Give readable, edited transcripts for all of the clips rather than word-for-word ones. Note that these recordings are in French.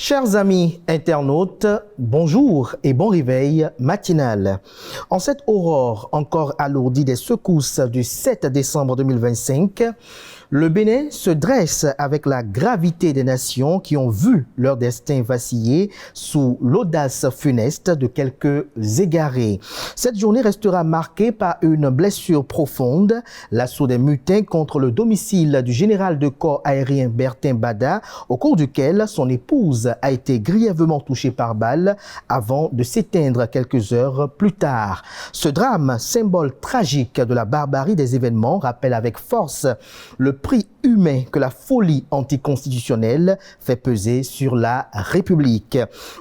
Chers amis internautes, bonjour et bon réveil matinal. En cette aurore encore alourdie des secousses du 7 décembre 2025, le Bénin se dresse avec la gravité des nations qui ont vu leur destin vaciller sous l'audace funeste de quelques égarés. Cette journée restera marquée par une blessure profonde, l'assaut des mutins contre le domicile du général de corps aérien Bertin Bada, au cours duquel son épouse a été grièvement touchée par balle avant de s'éteindre quelques heures plus tard. Ce drame, symbole tragique de la barbarie des événements, rappelle avec force le prix humain que la folie anticonstitutionnelle fait peser sur la République.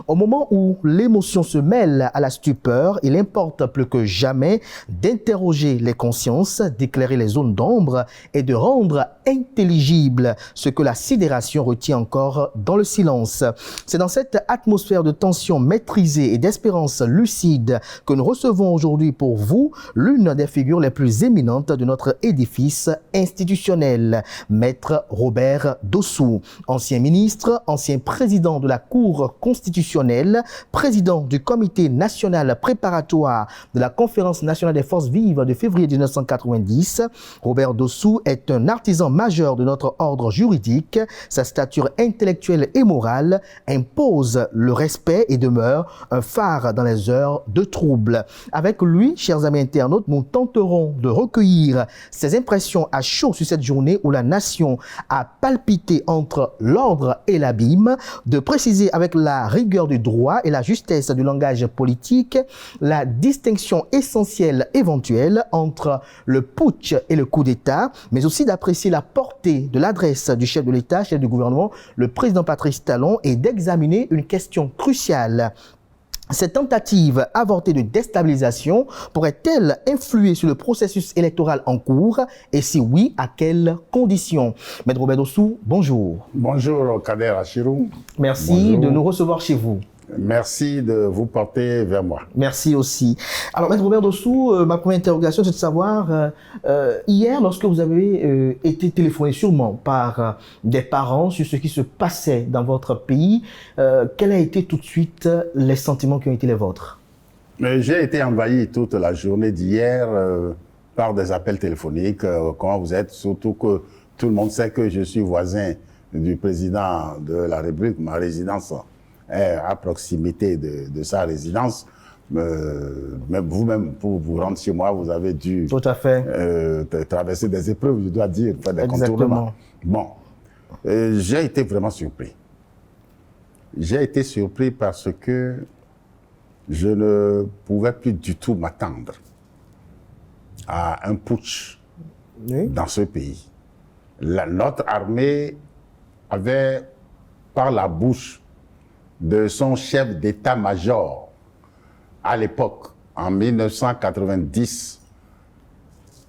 Au moment où l'émotion se mêle à la stupeur, il importe plus que jamais d'interroger les consciences, d'éclairer les zones d'ombre et de rendre intelligible ce que la sidération retient encore dans le silence. C'est dans cette atmosphère de tension maîtrisée et d'espérance lucide que nous recevons aujourd'hui pour vous l'une des figures les plus éminentes de notre édifice institutionnel, Maître Robert Dossou, ancien ministre, ancien président de la Cour constitutionnelle, président du Comité national préparatoire de la Conférence nationale des forces vives de février 1990. Robert Dossou est un artisan majeur de notre ordre juridique. Sa stature intellectuelle et morale impose le respect et demeure un phare dans les heures de trouble. Avec lui, chers amis internautes, nous tenterons de recueillir ses impressions à chaud sur cette journée où la nation a palpité entre l'ordre et l'abîme, de préciser avec la rigueur du droit et la justesse du langage politique la distinction essentielle éventuelle entre le putsch et le coup d'État, mais aussi d'apprécier la portée de l'adresse du chef de l'État, chef du gouvernement, le président Patrice Talon, et d'examiner une question cruciale. Cette tentative avortée de déstabilisation pourrait-elle influer sur le processus électoral en cours et si oui, à quelles conditions? Maître Robert Dossou, bonjour. Bonjour Kader Achirou. Merci Bonjour. de nous recevoir chez vous. Merci de vous porter vers moi. Merci aussi. Alors, Maître Robert Dossou, ma première interrogation, c'est de savoir, hier, lorsque vous avez été téléphoné sûrement par des parents sur ce qui se passait dans votre pays, quels ont été tout de suite les sentiments qui ont été les vôtres? J'ai été envahi toute la journée d'hier par des appels téléphoniques. Comment vous êtes? Surtout que tout le monde sait que je suis voisin du président de la République. Ma résidence est à proximité de sa résidence. Même vous-même, pour vous rendre chez moi, vous avez dû Tout à fait. Traverser des épreuves, je dois dire, faire des contournements. Bon, j'ai été vraiment surpris. J'ai été surpris parce que je ne pouvais plus du tout m'attendre à un putsch dans ce pays. Notre armée avait, par la bouche de son chef d'état-major, à l'époque, en 1990,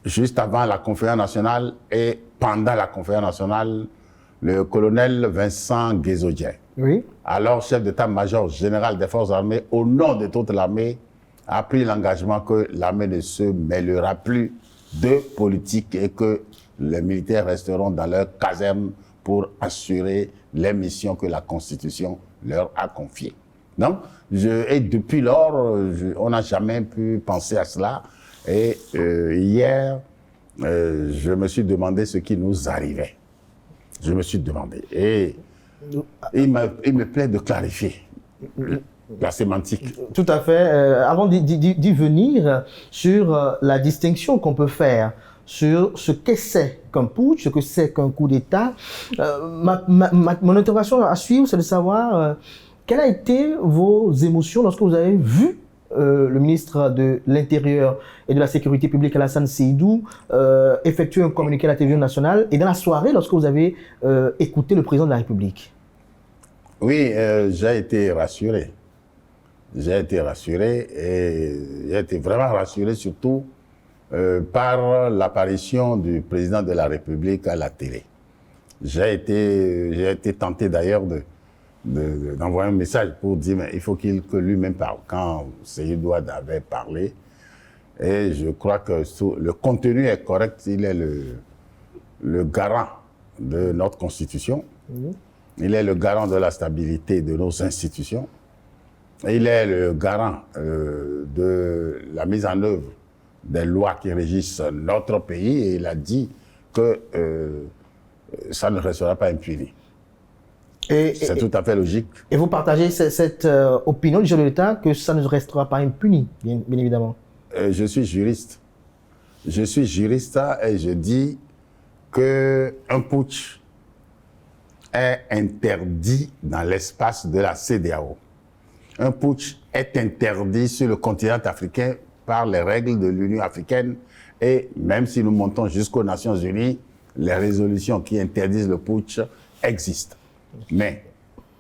juste avant la conférence nationale et pendant la conférence nationale, le colonel Vincent Guézodien, alors chef d'état-major général des forces armées, au nom de toute l'armée, a pris l'engagement que l'armée ne se mêlera plus de politique et que les militaires resteront dans leur caserne pour assurer les missions que la Constitution leur a confiées. Donc, et depuis lors, on n'a jamais pu penser à cela. Et hier, je me suis demandé ce qui nous arrivait. Je me suis demandé. Et il me plaît de clarifier la sémantique. Tout à fait. Avant d'y venir sur la distinction qu'on peut faire sur ce que c'est qu'un putsch, ce que c'est qu'un coup d'État, mon interrogation à suivre, c'est de savoir quelles ont été vos émotions lorsque vous avez vu le ministre de l'Intérieur et de la Sécurité publique, Alassane Seydou, effectuer un communiqué à la télévision nationale, et dans la soirée, lorsque vous avez écouté le président de la République? Oui, j'ai été rassuré. J'ai été rassuré et j'ai été vraiment rassuré surtout par l'apparition du président de la République à la télé. J'ai été tenté d'ailleurs d'envoyer un message pour dire mais il faut que lui-même parle. Quand Seydou avait parlé, et je crois que le contenu est correct, il est le garant de notre Constitution. Il est le garant de la stabilité de nos institutions. Il est le garant de la mise en œuvre des lois qui régissent notre pays et il a dit que ça ne restera pas impuni. C'est tout à fait logique. Et vous partagez cette opinion du chef de l'État que ça ne restera pas impuni, bien évidemment. Je suis juriste. Je suis juriste et je dis qu'un putsch est interdit dans l'espace de la CEDEAO. Un putsch est interdit sur le continent africain par les règles de l'Union africaine et même si nous montons jusqu'aux Nations Unies, les résolutions qui interdisent le putsch existent. Mais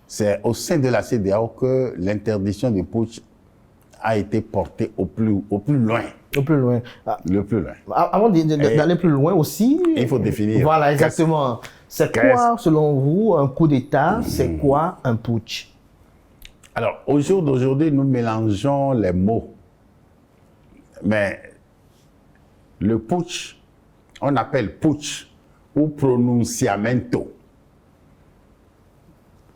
c'est au sein de la CEDEAO que l'interdiction du putsch a été portée au plus loin. Au plus loin. Le plus loin. Avant d'aller plus loin aussi... Il faut définir. Voilà, exactement. C'est quoi, selon vous, un coup d'État? C'est quoi un putsch? Alors, au jour d'aujourd'hui, nous mélangeons les mots. Mais le putsch, on appelle putsch ou pronunciamento.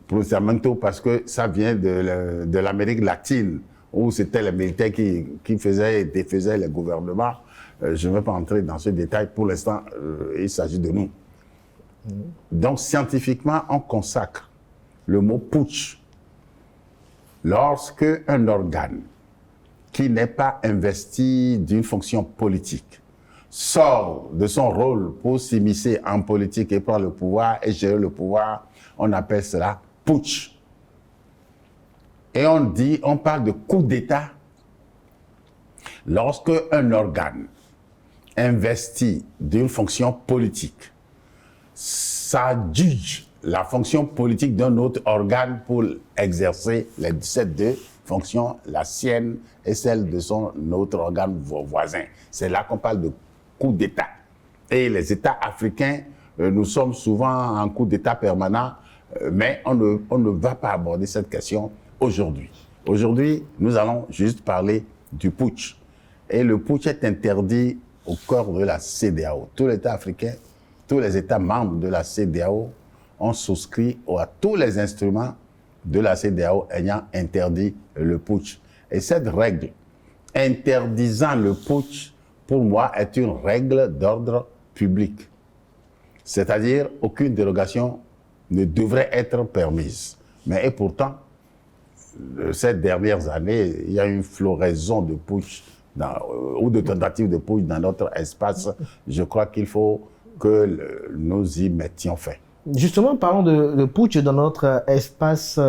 Pronunciamento parce que ça vient de l'Amérique latine, où c'était les militaires qui faisaient et défaisaient les gouvernements. Je ne vais pas entrer dans ce détail. Pour l'instant, il s'agit de nous. Donc, scientifiquement, on consacre le mot putsch lorsque un organe qui n'est pas investi d'une fonction politique sort de son rôle pour s'immiscer en politique et prendre le pouvoir et gérer le pouvoir, on appelle cela putsch. Et on parle de coup d'État lorsque un organe investi d'une fonction politique s'adjuge la fonction politique d'un autre organe pour exercer ces deux fonctions, la sienne et celle de son autre organe voisin. C'est là qu'on parle de coup d'État. Et les États africains, nous sommes souvent en coup d'État permanent, mais on ne va pas aborder cette question aujourd'hui. Aujourd'hui, nous allons juste parler du putsch. Et le putsch est interdit au cœur de la CEDEAO. Tous les États africains, tous les États membres de la CEDEAO ont souscrit à tous les instruments de la CEDEAO ayant interdit le putsch. Et cette règle interdisant le putsch, pour moi, est une règle d'ordre public. C'est-à-dire, aucune dérogation ne devrait être permise. Mais et pourtant, ces dernières années, il y a une floraison de putsch ou de tentatives de putsch dans notre espace. Je crois qu'il faut que nous y mettions fin. Justement, parlons de putsch dans notre espace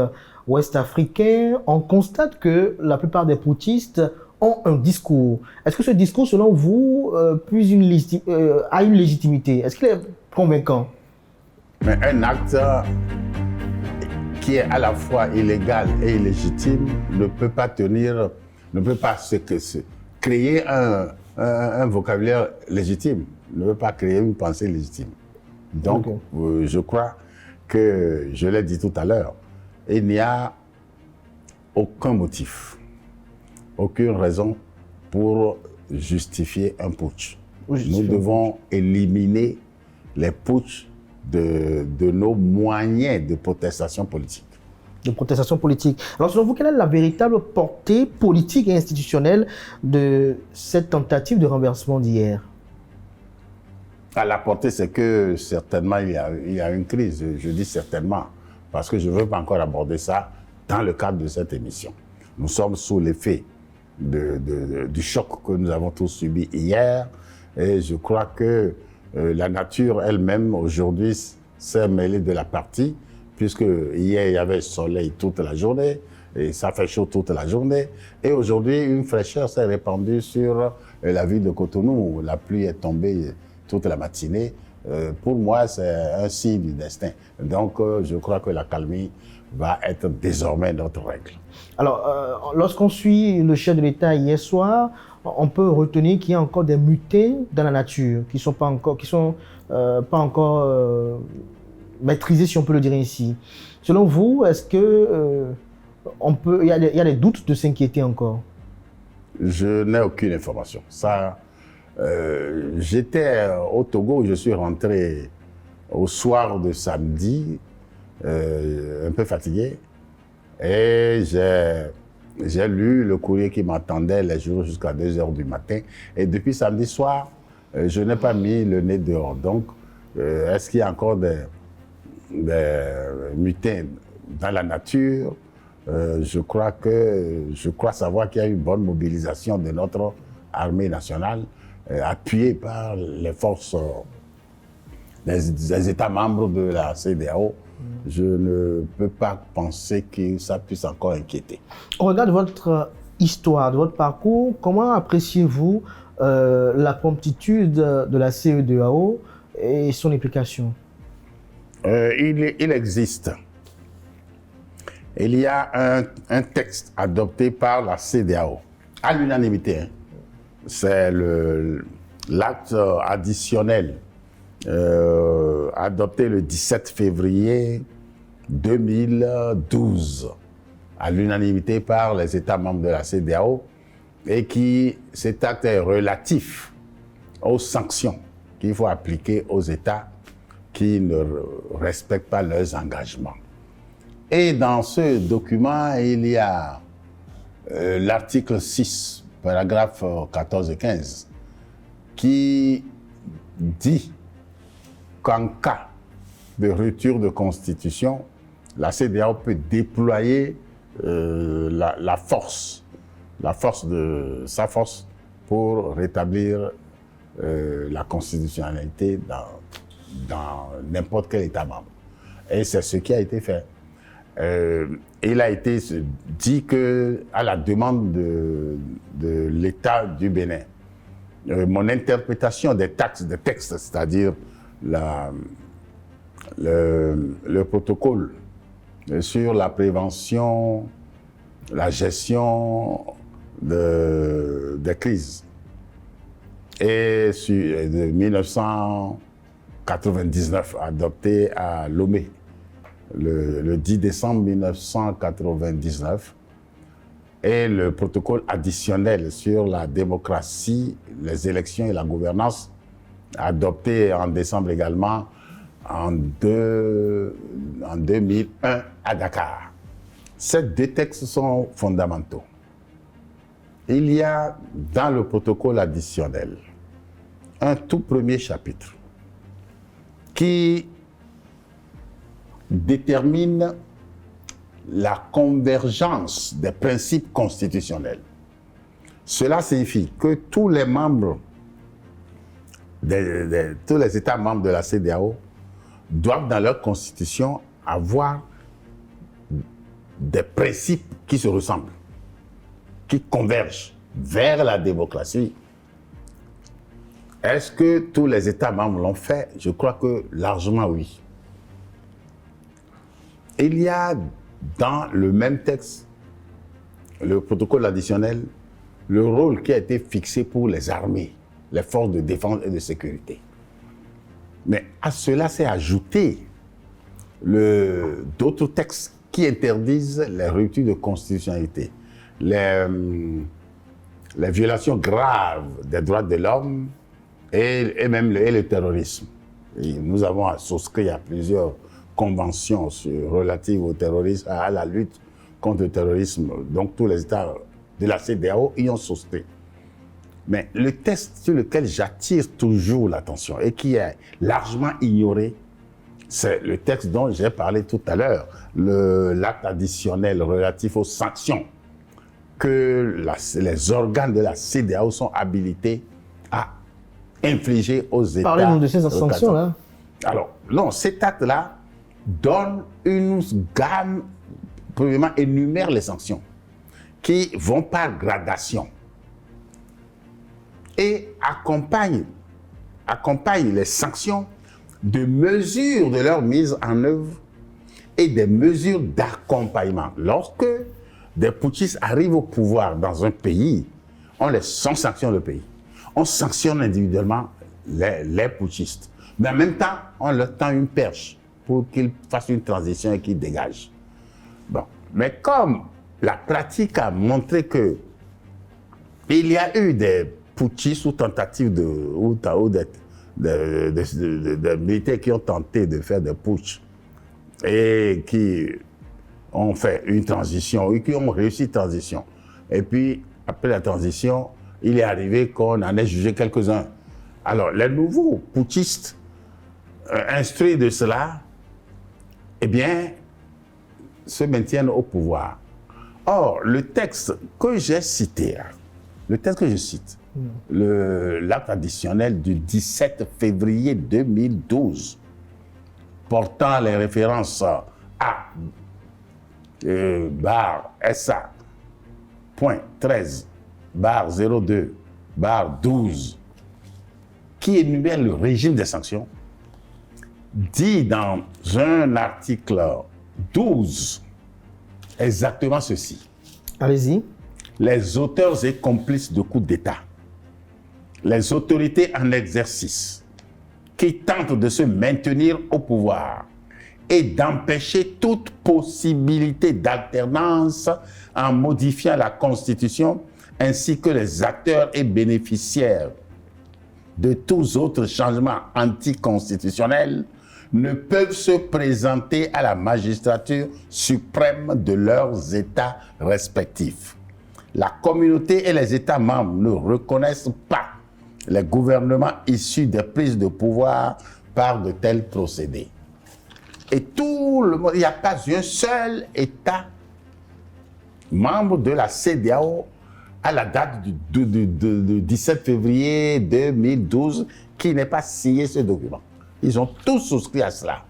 ouest africain. On constate que la plupart des putschistes ont un discours. Est-ce que ce discours, selon vous, a une légitimité? Est-ce qu'il est convaincant? Mais un acte qui est à la fois illégal et illégitime ne peut pas créer un vocabulaire légitime, ne peut pas créer une pensée légitime. Donc, je crois que, je l'ai dit tout à l'heure, il n'y a aucun motif, aucune raison pour justifier un putsch. Nous devons éliminer les putschs de nos moyens de protestation politique. De protestation politique. Alors, selon vous, quelle est la véritable portée politique et institutionnelle de cette tentative de renversement d'hier? À la portée, c'est que certainement il y a une crise. Je dis certainement, parce que je ne veux pas encore aborder ça dans le cadre de cette émission. Nous sommes sous l'effet du choc que nous avons tous subi hier, et je crois que la nature elle-même aujourd'hui s'est mêlée de la partie, puisque hier il y avait le soleil toute la journée, et ça fait chaud toute la journée, et aujourd'hui une fraîcheur s'est répandue sur la ville de Cotonou, où la pluie est tombée toute la matinée. Pour moi, c'est un signe du destin. Donc, je crois que la calmie va être désormais notre règle. Alors, lorsqu'on suit le chef de l'État hier soir, on peut retenir qu'il y a encore des mutins dans la nature qui sont pas encore maîtrisés, si on peut le dire ainsi. Selon vous, est-ce que il y a des doutes de s'inquiéter encore? Je n'ai aucune information. Ça. J'étais au Togo, je suis rentré au soir de samedi. un peu fatigué. Et j'ai lu le courrier qui m'attendait les jours jusqu'à 2 heures du matin. Et depuis samedi soir, je n'ai pas mis le nez dehors. Donc, est-ce qu'il y a encore des mutins dans la nature? Je crois savoir qu'il y a une bonne mobilisation de notre armée nationale, appuyée par les forces des États membres de la CEDEAO. Je ne peux pas penser que ça puisse encore inquiéter. Au regard de votre histoire, de votre parcours, comment appréciez-vous la promptitude de la CEDEAO et son implication? Il existe. Il y a un texte adopté par la CEDEAO, à l'unanimité. Hein. C'est l'acte additionnel adopté le 17 février 2012, à l'unanimité par les États membres de la CEDEAO, et cet acte est relatif aux sanctions qu'il faut appliquer aux États qui ne respectent pas leurs engagements. Et dans ce document, il y a l'article 6, paragraphes 14 et 15, qui dit qu'en cas de rupture de constitution, la CEDEAO peut déployer sa force pour rétablir la constitutionnalité dans n'importe quel État membre. Et c'est ce qui a été fait. Il a été dit qu'à la demande de l'État du Bénin, mon interprétation des textes, c'est-à-dire le protocole sur la prévention, la gestion des crises, et de 1999, adopté à Lomé, le 10 décembre 1999, et le protocole additionnel sur la démocratie, les élections et la gouvernance, adopté en décembre également en 2001 à Dakar. Ces deux textes sont fondamentaux. Il y a dans le protocole additionnel un tout premier chapitre qui détermine la convergence des principes constitutionnels. Cela signifie que tous les membres, tous les États membres de la CEDEAO doivent dans leur constitution avoir des principes qui se ressemblent, qui convergent vers la démocratie. Est-ce que tous les États membres l'ont fait? Je crois que largement oui. Il y a dans le même texte, le protocole additionnel, le rôle qui a été fixé pour les armées, les forces de défense et de sécurité. Mais à cela s'est ajouté d'autres textes qui interdisent les ruptures de constitutionnalité, les violations graves des droits de l'homme et même le terrorisme. Et nous avons souscrit à plusieurs conventions relatives au terrorisme, à la lutte contre le terrorisme. Donc tous les États de la CEDEAO y ont souscrit. Mais le texte sur lequel j'attire toujours l'attention et qui est largement ignoré, c'est le texte dont j'ai parlé tout à l'heure, l'acte additionnel relatif aux sanctions que les organes de la CEDEAO sont habilités à infliger aux États. Parlez-nous de ces sanctions-là. Alors, non, cet acte-là donne une gamme, premièrement, énumère les sanctions qui vont par gradation et accompagne les sanctions de mesures de leur mise en œuvre et des mesures d'accompagnement. Lorsque des putschistes arrivent au pouvoir dans un pays, on sanctionne le pays. On sanctionne individuellement les putschistes. Mais en même temps, on leur tend une perche pour qu'ils fassent une transition et qu'ils dégagent. Bon. Mais comme la pratique a montré que il y a eu des putschistes ou tentatives des militaires qui ont tenté de faire des putschs et qui ont fait une transition, et qui ont réussi la transition. Et puis, après la transition, il est arrivé qu'on en ait jugé quelques-uns. Alors, les nouveaux putschistes, instruits de cela, eh bien, se maintiennent au pouvoir. Or, le texte que j'ai cité, le texte que je cite, l'acte additionnel du 17 février 2012, portant les références à barre SA, point 13, barre 02, barre 12, qui énumère le régime des sanctions, dit dans un article 12 exactement ceci. Allez-y. Les auteurs et complices de coups d'État, les autorités en exercice qui tentent de se maintenir au pouvoir et d'empêcher toute possibilité d'alternance en modifiant la Constitution, ainsi que les acteurs et bénéficiaires de tous autres changements anticonstitutionnels, ne peuvent se présenter à la magistrature suprême de leurs États respectifs. La communauté et les États membres ne reconnaissent pas les gouvernements issus des prises de pouvoir par de tels procédés. Et tout le monde, il n'y a pas un seul État membre de la CEDEAO à la date du 17 février 2012 qui n'ait pas signé ce document. Ils ont tous souscrit à cela.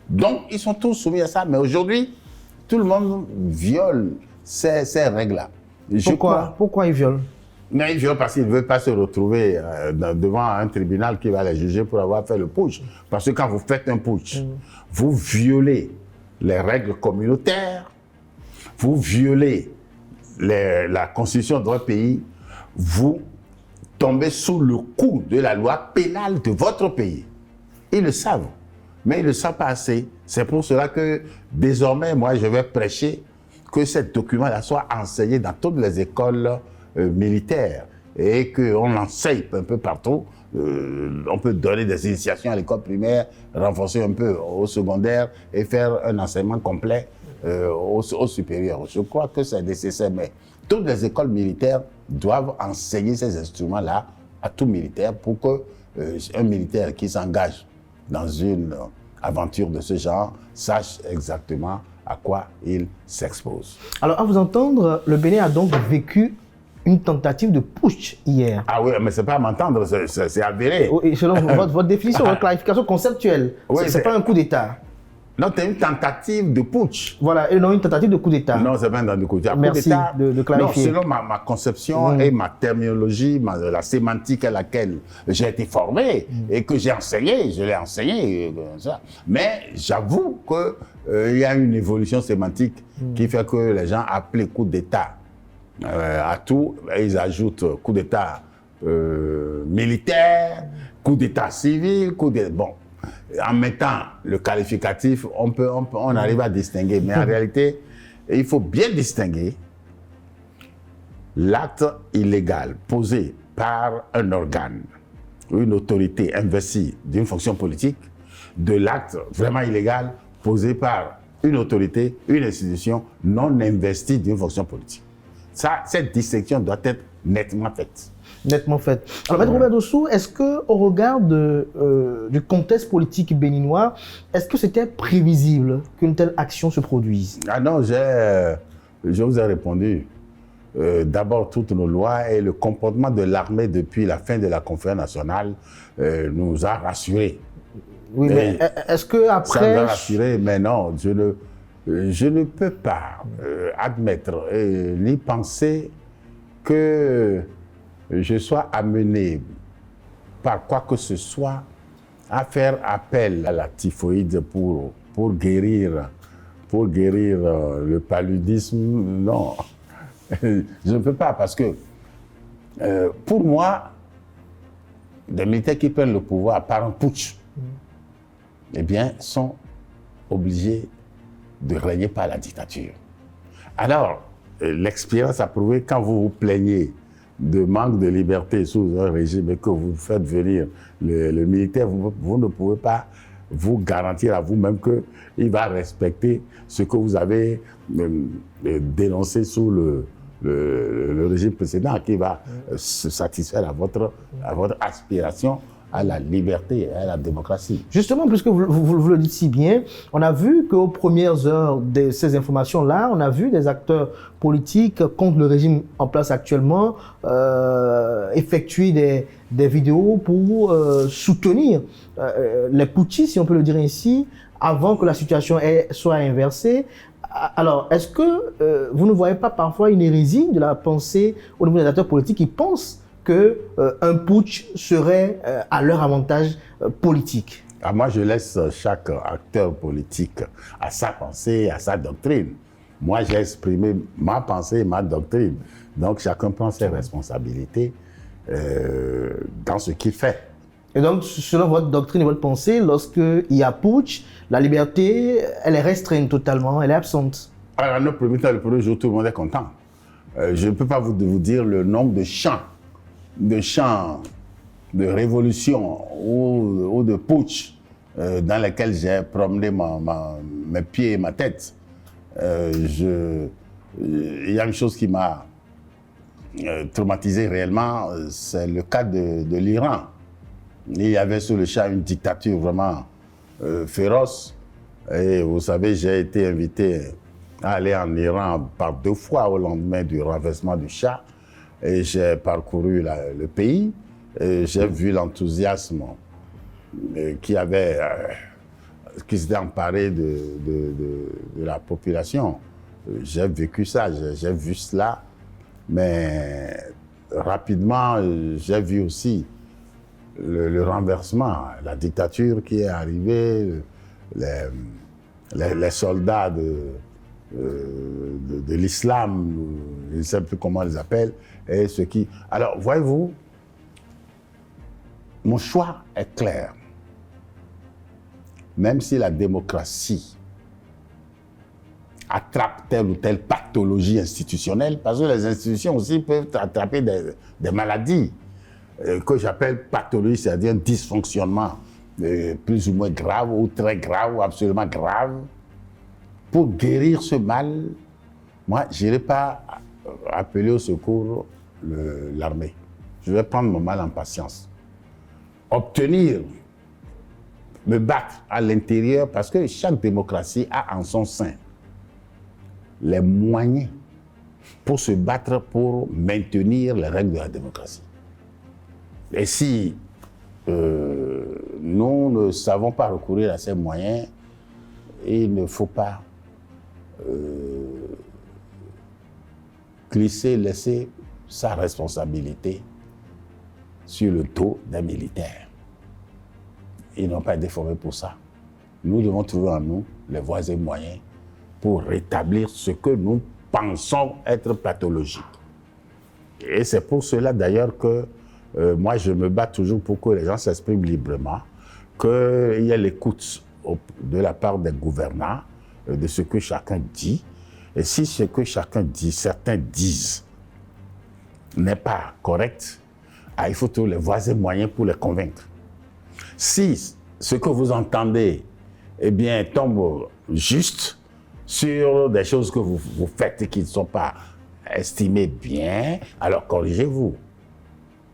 Donc, ils sont tous soumis à ça. Mais aujourd'hui, tout le monde viole ces règles-là. Pourquoi ils violent? Mais ils violent parce qu'ils ne veulent pas se retrouver devant un tribunal qui va les juger pour avoir fait le putsch. Parce que quand vous faites un putsch, vous violez les règles communautaires, vous violez la constitution de votre pays, vous tombez sous le coup de la loi pénale de votre pays. Ils le savent, mais ils ne le savent pas assez. C'est pour cela que désormais, moi, je vais prêcher que ce document-là soit enseigné dans toutes les écoles militaires et qu'on l'enseigne un peu partout. On peut donner des initiations à l'école primaire, renforcer un peu au secondaire et faire un enseignement complet au supérieur. Je crois que c'est nécessaire, mais toutes les écoles militaires doivent enseigner ces instruments-là à tout militaire pour que un militaire qui s'engage dans une aventure de ce genre sache exactement à quoi il s'expose. Alors, à vous entendre, le Bénin a donc vécu une tentative de putsch hier. Ah oui, mais c'est pas à m'entendre, c'est avéré. Et selon votre définition, votre clarification conceptuelle, oui, c'est pas un coup d'État. Non, c'est une tentative de putsch. Voilà, et non une tentative de coup d'État. Non, c'est pas une tentative de coup d'État. Merci de clarifier. Non, selon ma conception et ma terminologie, la sémantique à laquelle j'ai été formé et que j'ai enseigné, je l'ai enseigné. Mais j'avoue qu'il y a une évolution sémantique qui fait que les gens appellent coup d'État à tout, ils ajoutent coup d'État militaire, coup d'État civil, coup d'État... Bon. En mettant le qualificatif, on arrive à distinguer. Mais en réalité, il faut bien distinguer l'acte illégal posé par un organe ou une autorité investie d'une fonction politique de l'acte vraiment illégal posé par une autorité, une institution non investie d'une fonction politique. Cette distinction doit être nettement faite. Nettement faite. Alors, Maître Robert Dossou, est-ce qu'au regard du contexte politique béninois, est-ce que c'était prévisible qu'une telle action se produise? Ah non, je vous ai répondu. D'abord, toutes nos lois et le comportement de l'armée depuis la fin de la conférence nationale nous a rassurés. Oui, mais est-ce qu'après... Ça nous a rassurés, mais non, je ne peux pas admettre ni penser que je sois amené par quoi que ce soit à faire appel à la typhoïde pour guérir le paludisme. Non, je ne peux pas parce que pour moi, des militaires qui prennent le pouvoir par un putsch, eh bien, sont obligés de régner par la dictature. Alors, l'expérience a prouvé quand vous vous plaignez de manque de liberté sous un régime et que vous faites venir le militaire, vous ne pouvez pas vous garantir à vous-même qu'il va respecter ce que vous avez dénoncé sous le régime précédent, qui va se satisfaire à votre aspiration à la liberté et à la démocratie. Justement, puisque vous le dites si bien, on a vu qu'aux premières heures de ces informations-là, on a vu des acteurs politiques contre le régime en place actuellement effectuer des vidéos pour soutenir les putschistes, si on peut le dire ainsi, avant que la situation soit inversée. Alors, est-ce que vous ne voyez pas parfois une hérésie de la pensée au niveau des acteurs politiques qui pensent qu'un putsch serait à leur avantage politique? Moi, je laisse chaque acteur politique à sa pensée, à sa doctrine. Moi, j'ai exprimé ma pensée et ma doctrine. Donc, chacun prend ses responsabilités dans ce qu'il fait. Et donc, selon votre doctrine et votre pensée, lorsqu'il y a putsch, la liberté, elle est restreinte totalement, elle est absente. Alors, le premier jour, tout le monde est content. Je ne peux pas vous dire le nombre de chants de révolution ou de putsch dans lesquels j'ai promené mes pieds et ma tête. Il y a une chose qui m'a traumatisé réellement, c'est le cas de l'Iran. Il y avait sous le Shah une dictature vraiment féroce. Et vous savez, j'ai été invité à aller en Iran par 2 fois au lendemain du renversement du Shah. Et j'ai parcouru le pays, et j'ai vu l'enthousiasme qui s'était emparé de la population. J'ai vécu ça, j'ai vu cela, mais rapidement, j'ai vu aussi le renversement, la dictature qui est arrivée, les soldats de l'islam, je ne sais plus comment ils les appellent, et ce qui... Alors, voyez-vous, mon choix est clair. Même si la démocratie attrape telle ou telle pathologie institutionnelle, parce que les institutions aussi peuvent attraper des maladies que j'appelle pathologie, c'est-à-dire un dysfonctionnement plus ou moins grave, ou très grave, ou absolument grave. Pour guérir ce mal, moi, je n'irai pas appeler au secours l'armée. Je vais prendre mon mal en patience. Me battre à l'intérieur, parce que chaque démocratie a en son sein les moyens pour se battre pour maintenir les règles de la démocratie. Et si nous ne savons pas recourir à ces moyens, il ne faut pas laisser sa responsabilité sur le dos des militaires. Ils n'ont pas été formés pour ça. Nous devons trouver en nous les voies et moyens pour rétablir ce que nous pensons être pathologique. Et c'est pour cela d'ailleurs que moi je me bats toujours pour que les gens s'expriment librement, qu'il y ait l'écoute de la part des gouvernants de ce que chacun dit. Et si ce que chacun dit, certains disent, n'est pas correct, il faut trouver les voies et moyens pour les convaincre. Si ce que vous entendez tombe juste sur des choses que vous faites et qui ne sont pas estimées bien, alors corrigez-vous.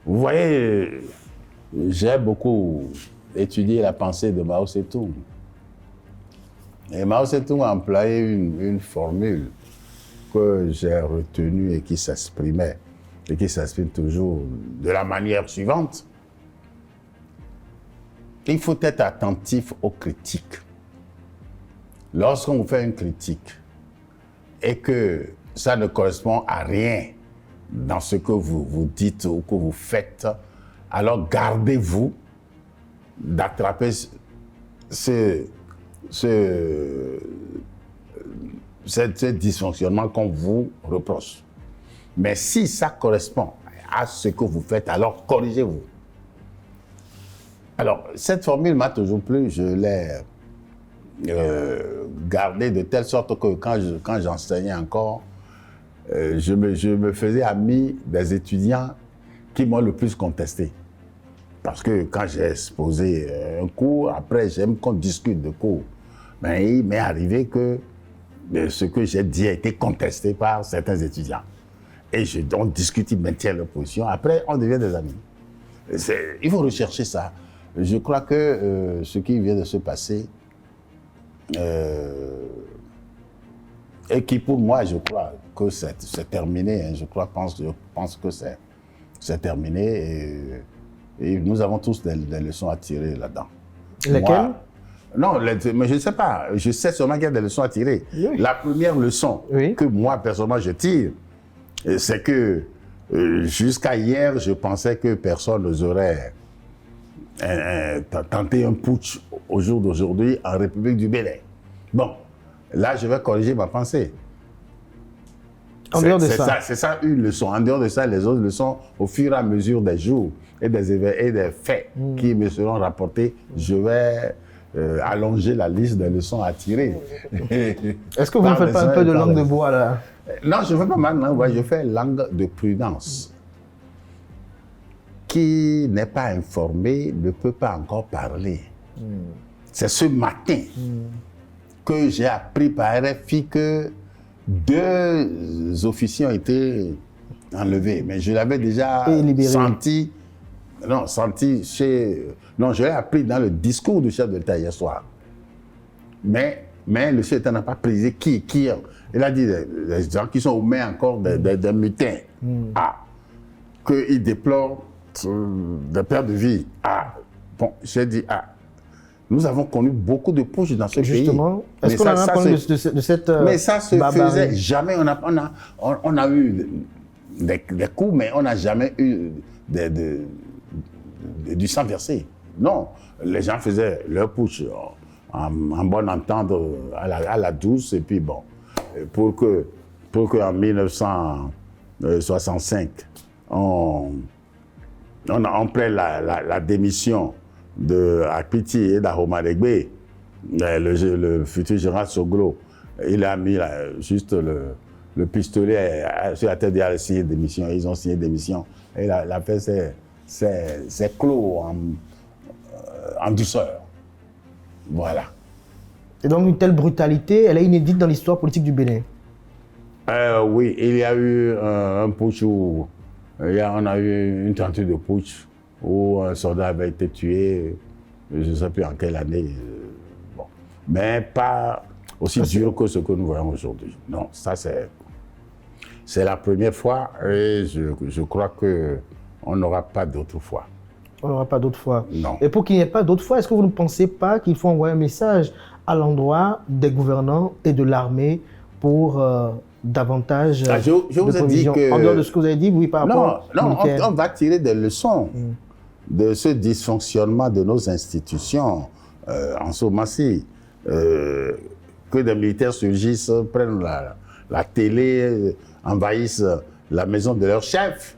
Vous voyez, j'ai beaucoup étudié la pensée de Mao Tse-tung. Et Mao Tse-tung a employé une formule que j'ai retenue et qui s'exprimait, et qui s'exprime toujours de la manière suivante. Il faut être attentif aux critiques. Lorsqu'on vous fait une critique et que ça ne correspond à rien dans ce que vous dites ou que vous faites, alors gardez-vous d'attraper ce dysfonctionnement qu'on vous reproche. Mais si ça correspond à ce que vous faites, alors corrigez-vous. Alors, cette formule m'a toujours plu, je l'ai gardée de telle sorte que quand j'enseignais encore, je me faisais ami des étudiants qui m'ont le plus contesté. parce que quand j'ai exposé un cours, après j'aime qu'on discute de cours. Mais il m'est arrivé que ce que j'ai dit a été contesté par certains étudiants. Et on discute, ils maintiennent leur position. Après, on devient des amis. Il faut rechercher ça. Je crois que ce qui vient de se passer, et qui pour moi, je crois que c'est terminé. Hein, je pense que c'est terminé. Et nous avons tous des leçons à tirer là-dedans. Lesquelles? Non, mais je ne sais pas. Je sais seulement qu'il y a des leçons à tirer. Oui. La première leçon que moi, personnellement, je tire, c'est que jusqu'à hier, je pensais que personne n'oserait tenter un putsch au jour d'aujourd'hui en République du Bénin. Bon, là, je vais corriger ma pensée. En dehors de ça. C'est ça une leçon. En dehors de ça, les autres leçons, au fur et à mesure des jours et des faits qui me seront rapportés, je vais allonger la liste des leçons à tirer. Est-ce que vous ne faites pas un peu de langue de bois là? Non, je ne fais pas mal langue de bois, je fais langue de prudence. Qui n'est pas informé ne peut pas encore parler. C'est ce matin que j'ai appris par RFI que 2 officiers ont été enlevés. Mais je l'avais déjà senti. Non, je l'ai appris dans le discours du chef de l'État hier soir. Mais le chef de l'État n'a pas précisé qui. Il a dit les gens qui sont aux mains encore des mutins. Qu'il déplore des pertes de vie. Bon, j'ai dit, nous avons connu beaucoup de putsch dans ce pays. Justement, est-ce qu'on a connu de cette mais ça se faisait jamais. On a eu des coups, mais on n'a jamais eu du sang versé. Non, les gens faisaient leur putsch en bonne entente à la douce, et puis bon, pour que en 1965, on prenne la démission de Akpiti et d'Ahomaregbe, le futur général Soglo. Il a mis juste le pistolet sur la tête, il a signé démission. Ils ont signé démission. Et la fait c'est clos en douceur. Voilà. Et donc une telle brutalité, elle est inédite dans l'histoire politique du Bénin. Oui, il y a eu un putsch où on a eu une tentative de putsch où un soldat avait été tué, je ne sais plus en quelle année. Bon. Mais pas aussi dur que ce que nous voyons aujourd'hui. Non, ça c'est la première fois et je crois qu'on n'aura pas d'autre fois. On n'aura pas d'autre fois. Non. Et pour qu'il n'y ait pas d'autre fois, est-ce que vous ne pensez pas qu'il faut envoyer un message à l'endroit des gouvernants et de l'armée pour davantage je vous ai dit que... En dehors de ce que vous avez dit, oui, par rapport... Non, on va tirer des leçons de ce dysfonctionnement de nos institutions en Somalie. Que des militaires surgissent, prennent la télé, envahissent la maison de leur chef.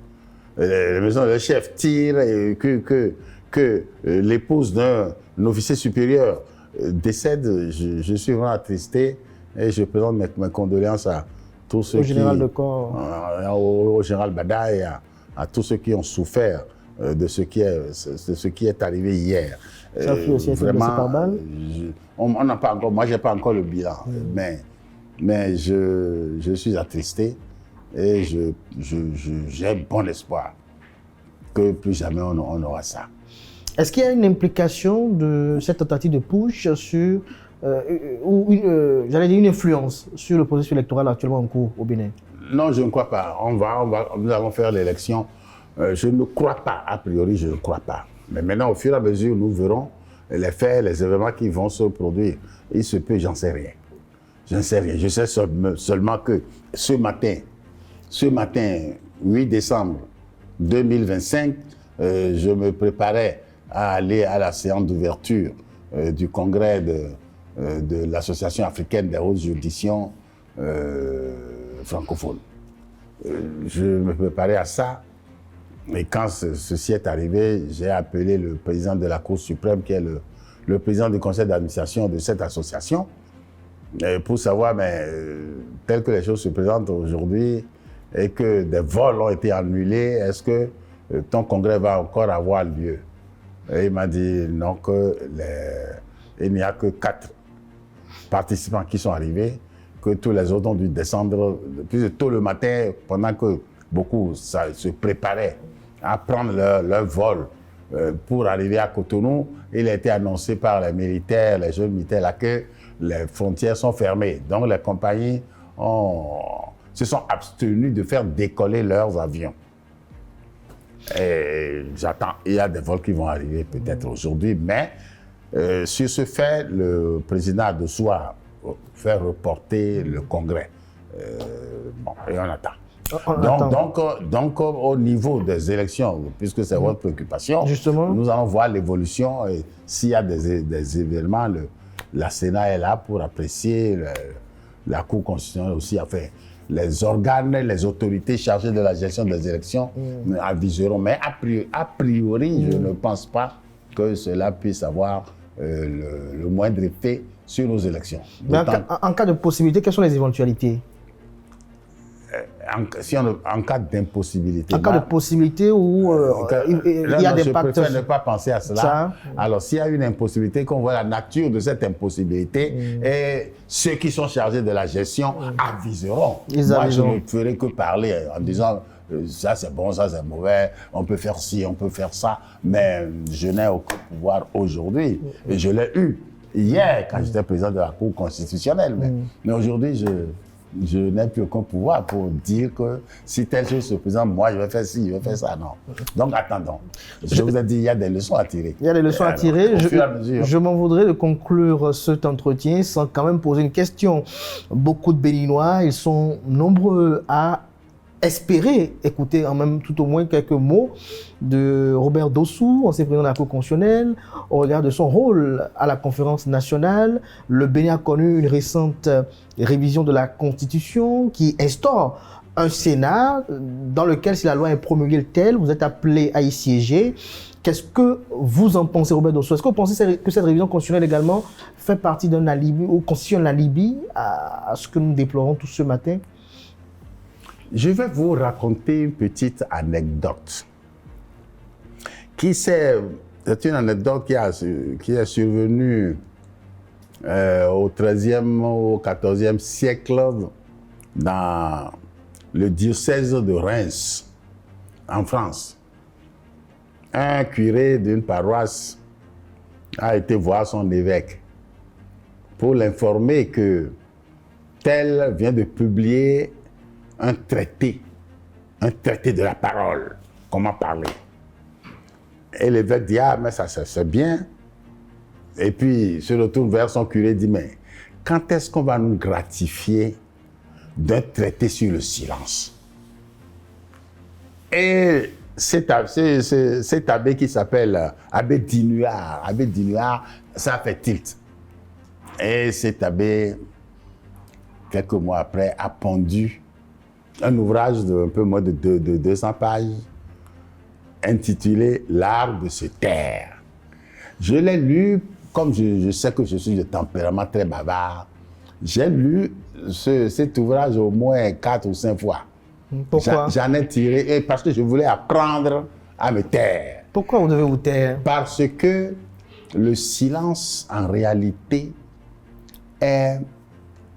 La maison de leur chef tire et que l'épouse d'un officier supérieur décède. Je suis vraiment attristé et je présente mes condoléances à tous ceux général de corps. Au général Bada et à tous ceux qui ont souffert de ce qui est arrivé hier. Ça fait aussi être blessé par balle. On n'a pas encore, moi j'ai pas encore le bilan, mais je suis attristé et j'ai bon espoir que plus jamais on aura ça. Est-ce qu'il y a une implication de cette tentative de putsch sur ou j'allais dire une influence sur le processus électoral actuellement en cours au Bénin? Non, je ne crois pas. Nous allons faire l'élection. Je ne crois pas, a priori, je ne crois pas. Mais maintenant, au fur et à mesure, nous verrons les faits, les événements qui vont se produire. Il se peut, j'en sais rien. Je ne sais rien. Je sais seulement que ce matin, 8 décembre 2025, je me préparais à aller à la séance d'ouverture du congrès de l'Association africaine des hautes juridictions francophones. Je me préparais à ça. Et quand ceci est arrivé, j'ai appelé le président de la Cour suprême, qui est le président du conseil d'administration de cette association, pour savoir, tel que les choses se présentent aujourd'hui, et que des vols ont été annulés, est-ce que ton congrès va encore avoir lieu? Et il m'a dit non, il n'y a que 4 participants qui sont arrivés, que tous les autres ont dû descendre plus tôt le matin, pendant que beaucoup se préparaient à prendre leur vol pour arriver à Cotonou. Il a été annoncé par les militaires, les jeunes militaires, là, que les frontières sont fermées. Donc les compagnies se sont abstenues de faire décoller leurs avions. Et j'attends, il y a des vols qui vont arriver peut-être aujourd'hui, mais sur ce fait, le président a de soi fait reporter le congrès. Bon, et on attend. Donc, au niveau des élections, puisque c'est votre préoccupation, justement, nous allons voir l'évolution. Et s'il y a des événements, la Sénat est là pour apprécier, la Cour constitutionnelle aussi a fait. Les organes, les autorités chargées de la gestion des élections aviseront. Mais a priori, je ne pense pas que cela puisse avoir le moindre effet sur nos élections. Mais en cas de possibilité, quelles sont les éventualités? En cas d'impossibilité. En cas de possibilité où il y a des pactes. Je préfère ne pas penser à cela. Alors, s'il y a une impossibilité, qu'on voit la nature de cette impossibilité, et ceux qui sont chargés de la gestion aviseront. Moi, je ne ferai que parler en disant ça c'est bon, ça c'est mauvais, on peut faire ci, on peut faire ça, mais je n'ai aucun pouvoir aujourd'hui. Et je l'ai eu hier quand j'étais président de la Cour constitutionnelle. Mais aujourd'hui, je n'ai plus aucun pouvoir pour dire que si telle chose se présente, moi je vais faire ci, je vais faire ça. Non. Donc attendons. Je vous ai dit, il y a des leçons à tirer. Il y a des leçons à tirer. Je m'en voudrais de conclure cet entretien sans quand même poser une question. Beaucoup de Béninois, ils sont nombreux à espérer écouter tout au moins quelques mots de Robert Dossou, ancien président de la Cour constitutionnelle, au regard de son rôle à la conférence nationale. Le Bénin a connu une récente révision de la Constitution qui instaure un Sénat dans lequel, si la loi est promulguée telle, vous êtes appelé à y siéger. Qu'est-ce que vous en pensez, Robert Dossou? Est-ce que vous pensez que cette révision constitutionnelle également fait partie d'un alibi ou constitue un alibi à ce que nous déplorons tous ce matin? Je vais vous raconter une petite anecdote. C'est une anecdote qui est survenue au XIIIe, au XIVe siècle dans le diocèse de Reims, en France. Un curé d'une paroisse a été voir son évêque pour l'informer que tel vient de publier un traité de la parole, comment parler. Et l'évêque dit, ah, mais ça c'est bien. Et puis, se retourne vers son curé et dit, mais quand est-ce qu'on va nous gratifier d'un traité sur le silence? Et cet abbé qui s'appelle abbé Dinuard, ça fait tilt. Et cet abbé, quelques mois après, a pondu un ouvrage d'un peu moins de 200 pages intitulé « L'art de se taire ». Je l'ai lu, comme je sais que je suis de tempérament très bavard, j'ai lu cet ouvrage au moins 4 ou 5 fois. Pourquoi? J'en ai tiré, parce que je voulais apprendre à me taire. Pourquoi vous devez vous taire? Parce que le silence, en réalité, est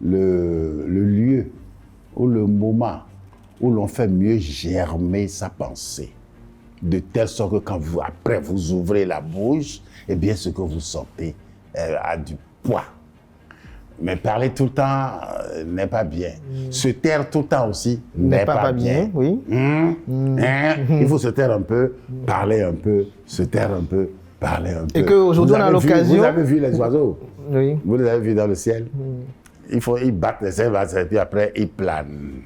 le lieu ou le moment où l'on fait mieux germer sa pensée. De telle sorte que quand après vous ouvrez la bouche, eh bien ce que vous sentez a du poids. Mais parler tout le temps n'est pas bien. Se taire tout le temps aussi n'est pas bien. Oui. Il faut se taire un peu, parler un peu, se taire un peu, parler un peu. Et qu'aujourd'hui on a l'occasion... Vous avez vu les oiseaux? Oui. Vous les avez vus dans le ciel? Ils battent les ailes, et puis après ils planent.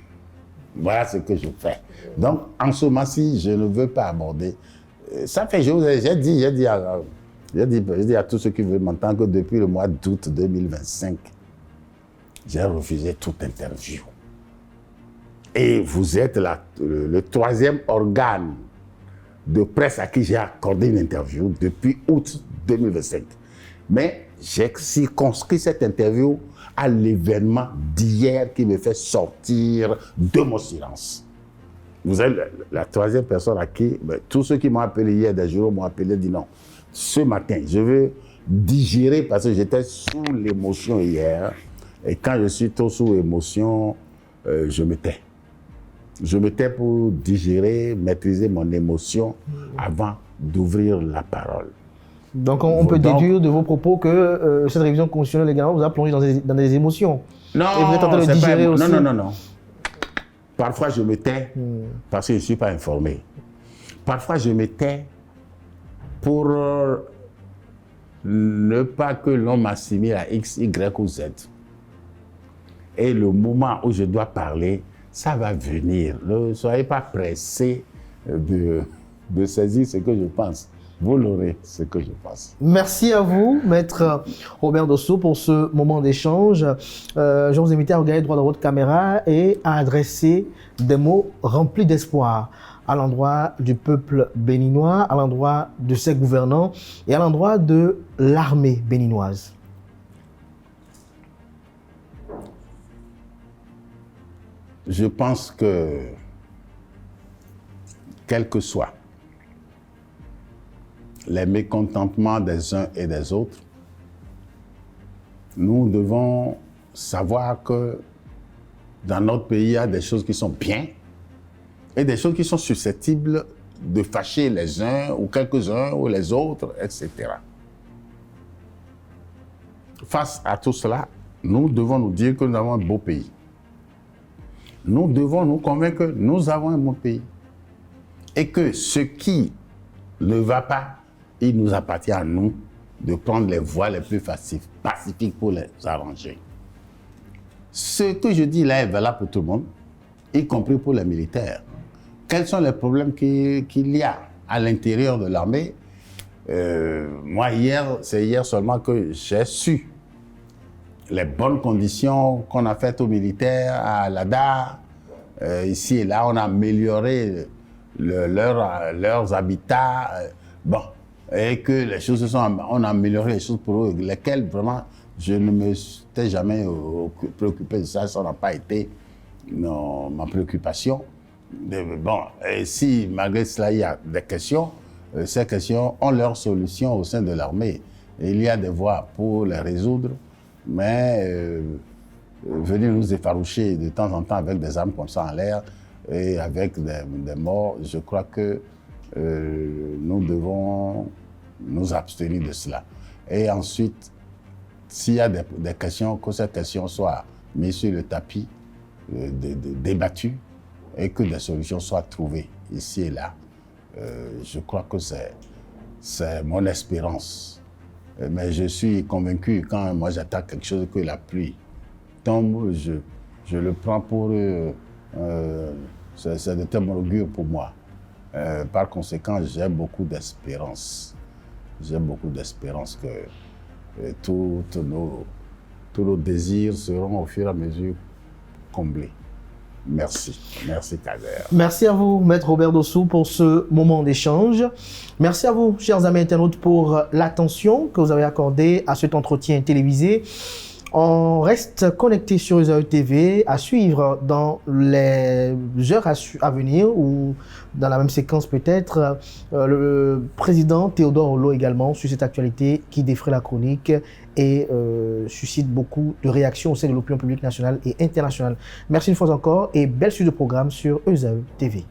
Voilà ce que je fais. Donc, en ce moment-ci, je ne veux pas aborder. Ça fait, j'ai dit à tous ceux qui veulent m'entendre que depuis le mois d'août 2025, j'ai refusé toute interview. Et vous êtes le 3e organe de presse à qui j'ai accordé une interview depuis août 2025. Mais j'ai circonscrit cette interview à l'événement d'hier qui me fait sortir de mon silence. Vous êtes la 3e personne à qui, tous ceux qui m'ont appelé hier, des jours m'ont appelé et dit non, ce matin, je veux digérer parce que j'étais sous l'émotion hier. Et quand je suis trop sous émotion, je me tais. Je me tais pour digérer, maîtriser mon émotion avant d'ouvrir la parole. Donc on peut déduire de vos propos que cette révision constitutionnelle également vous a plongé dans des émotions. Non, et vous êtes en train de digérer aussi. Non. Parfois je me tais parce que je ne suis pas informé. Parfois je me tais pour ne pas que l'on m'assimile à X, Y ou Z. Et le moment où je dois parler, ça va venir. Ne soyez pas pressés de saisir ce que je pense. Vous l'aurez, ce que je pense. Merci à vous, Maître Robert Dosso, pour ce moment d'échange. Je vous invite à regarder droit dans votre caméra et à adresser des mots remplis d'espoir à l'endroit du peuple béninois, à l'endroit de ses gouvernants et à l'endroit de l'armée béninoise. Je pense que, quel que soit les mécontentements des uns et des autres, nous devons savoir que dans notre pays, il y a des choses qui sont bien et des choses qui sont susceptibles de fâcher les uns ou quelques-uns ou les autres, etc. Face à tout cela, nous devons nous dire que nous avons un beau pays. Nous devons nous convaincre que nous avons un bon pays et que ce qui ne va pas, il nous appartient à nous de prendre les voies les plus pacifiques pour les arranger. Ce que je dis là est valable pour tout le monde, y compris pour les militaires. Quels sont les problèmes qu'il y a à l'intérieur de l'armée? Moi, c'est hier seulement que j'ai su les bonnes conditions qu'on a faites aux militaires à l'ADA. Ici et là, on a amélioré leurs habitats. Et que les choses on a amélioré les choses pour eux, lesquelles vraiment, je ne me suis jamais préoccupé de ça. Ça n'a pas été ma préoccupation. Et si malgré cela, il y a des questions, ces questions ont leur solution au sein de l'armée. Il y a des voies pour les résoudre, mais venir nous effaroucher de temps en temps avec des armes comme ça en l'air et avec des morts, je crois que nous devons nous abstenir de cela. Et ensuite, s'il y a des questions, que ces questions soient mises sur le tapis, débattues, et que des solutions soient trouvées ici et là. Je crois que c'est mon espérance. Mais je suis convaincu, quand moi j'attaque quelque chose, que la pluie tombe, je le prends pour... c'est de très bon augure pour moi. Par conséquent, j'ai beaucoup d'espérance. J'ai beaucoup d'espérance que tous nos désirs seront au fur et à mesure comblés. Merci. Merci, Kader. Merci à vous, Maître Robert Dosso, pour ce moment d'échange. Merci à vous, chers amis internautes, pour l'attention que vous avez accordée à cet entretien télévisé. On reste connecté sur USAE TV à suivre dans les heures à venir ou dans la même séquence peut-être le président Théodore Ollot également sur cette actualité qui défraie la chronique et suscite beaucoup de réactions au sein de l'opinion publique nationale et internationale. Merci une fois encore et belle suite de programme sur USAE TV.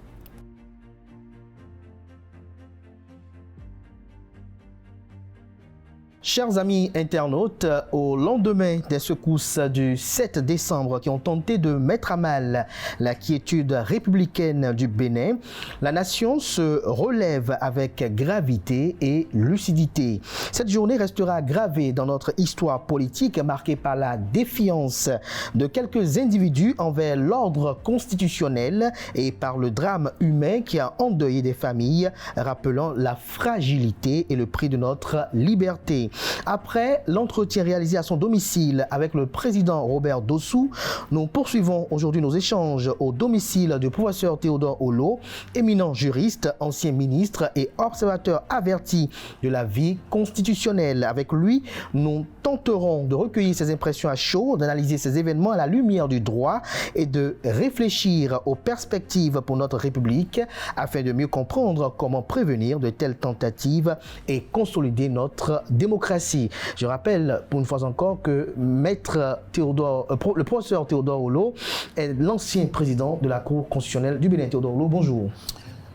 Chers amis internautes, au lendemain des secousses du 7 décembre qui ont tenté de mettre à mal la quiétude républicaine du Bénin, la nation se relève avec gravité et lucidité. Cette journée restera gravée dans notre histoire politique, marquée par la défiance de quelques individus envers l'ordre constitutionnel et par le drame humain qui a endeuillé des familles, rappelant la fragilité et le prix de notre liberté. Après l'entretien réalisé à son domicile avec le président Robert Dossou, nous poursuivons aujourd'hui nos échanges au domicile du professeur Théodore Olo, éminent juriste, ancien ministre et observateur averti de la vie constitutionnelle. Avec lui, nous tenterons de recueillir ses impressions à chaud, d'analyser ces événements à la lumière du droit et de réfléchir aux perspectives pour notre République afin de mieux comprendre comment prévenir de telles tentatives et consolider notre démocratie. Je rappelle pour une fois encore que le professeur Théodore Olo est l'ancien président de la Cour constitutionnelle du Bénin. Théodore Olo, bonjour.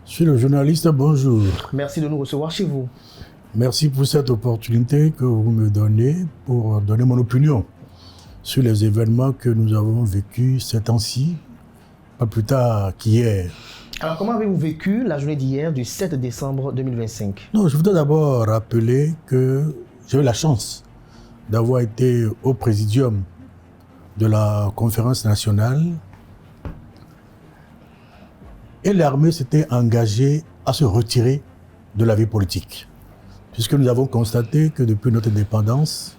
Je suis le journaliste, bonjour. Merci de nous recevoir chez vous. Merci pour cette opportunité que vous me donnez pour donner mon opinion sur les événements que nous avons vécus ces temps-ci, pas plus tard qu'hier. Alors, comment avez-vous vécu la journée d'hier du 7 décembre 2025? Non, je voudrais d'abord rappeler que j'ai eu la chance d'avoir été au présidium de la conférence nationale et l'armée s'était engagée à se retirer de la vie politique. Puisque nous avons constaté que depuis notre indépendance,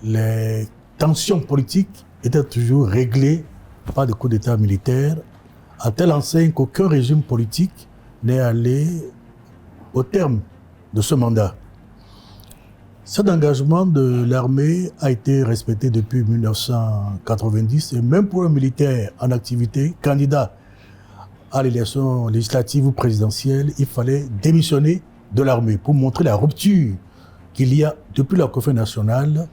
les tensions politiques étaient toujours réglées par des coups d'État militaires, à telle enseigne qu'aucun régime politique n'est allé au terme de ce mandat. Cet engagement de l'armée a été respecté depuis 1990 et même pour un militaire en activité, candidat à l'élection législative ou présidentielle, il fallait démissionner de l'armée pour montrer la rupture qu'il y a depuis la conférence nationale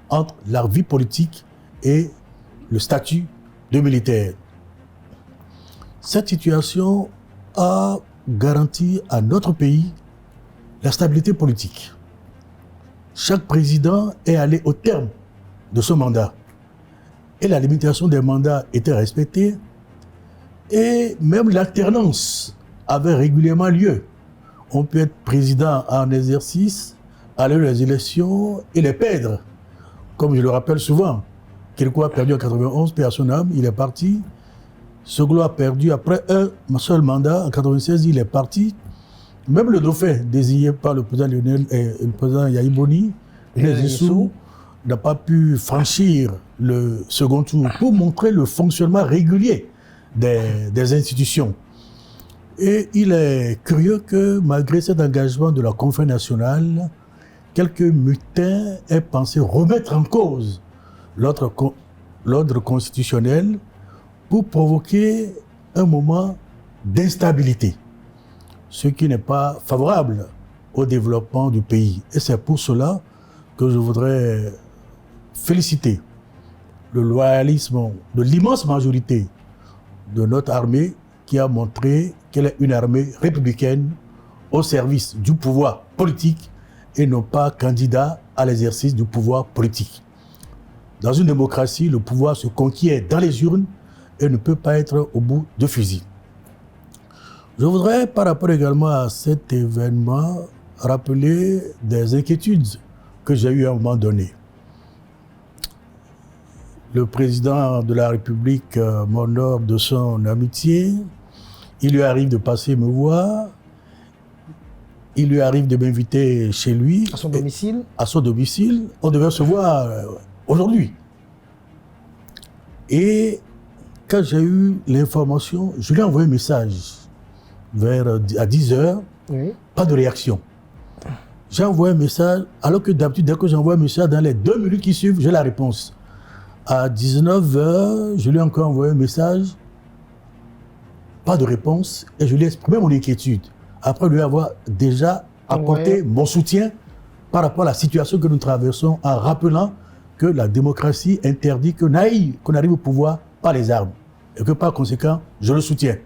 entre la vie politique et le statut de militaire. Cette situation a garanti à notre pays la stabilité politique. Chaque président est allé au terme de ce mandat et la limitation des mandats était respectée et même l'alternance avait régulièrement lieu. On peut être président en exercice, aller aux élections et les perdre. Comme je le rappelle souvent, Kérékou a perdu en 91, paix à son âme, il est parti. Soglo a perdu après un seul mandat, en 96, il est parti. Même le dauphin désigné par le président Lionel et le président Yahi Boni, n'a pas pu franchir le second tour pour montrer le fonctionnement régulier des institutions. Et il est curieux que malgré cet engagement de la conférence nationale, quelques mutins aient pensé remettre en cause l'ordre constitutionnel pour provoquer un moment d'instabilité, ce qui n'est pas favorable au développement du pays. Et c'est pour cela que je voudrais féliciter le loyalisme de l'immense majorité de notre armée qui a montré qu'elle est une armée républicaine au service du pouvoir politique et non pas candidat à l'exercice du pouvoir politique. Dans une démocratie, le pouvoir se conquiert dans les urnes et ne peut pas être au bout de fusil. Je voudrais, par rapport également à cet événement, rappeler des inquiétudes que j'ai eues à un moment donné. Le président de la République m'honore de son amitié. Il lui arrive de passer me voir. Il lui arrive de m'inviter chez lui. À son domicile? À son domicile. On devait se voir aujourd'hui. Et quand j'ai eu l'information, je lui ai envoyé un message à 10h. Oui. Pas de réaction. J'ai envoyé un message, alors que d'habitude, dès que j'envoie un message, dans les 2 minutes qui suivent, j'ai la réponse. À 19h, je lui ai encore envoyé un message, pas de réponse, et je lui ai exprimé mon inquiétude. Après lui avoir déjà apporté mon soutien par rapport à la situation que nous traversons, en rappelant que la démocratie interdit qu'on arrive au pouvoir par les armes, et que par conséquent, je le soutiens.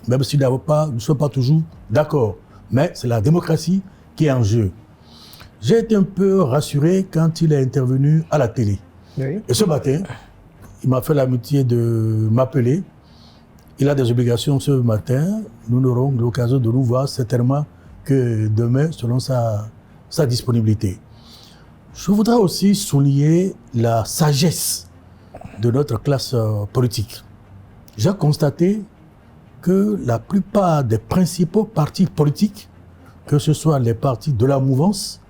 Même si nous ne sommes pas toujours d'accord, mais c'est la démocratie qui est en jeu. J'ai été un peu rassuré quand il est intervenu à la télé. Oui. Et ce matin, il m'a fait l'amitié de m'appeler. Il a des obligations ce matin. Nous n'aurons l'occasion de nous voir certainement que demain, selon sa disponibilité. Je voudrais aussi souligner la sagesse de notre classe politique. J'ai constaté que la plupart des principaux partis politiques, que ce soit les partis de la mouvance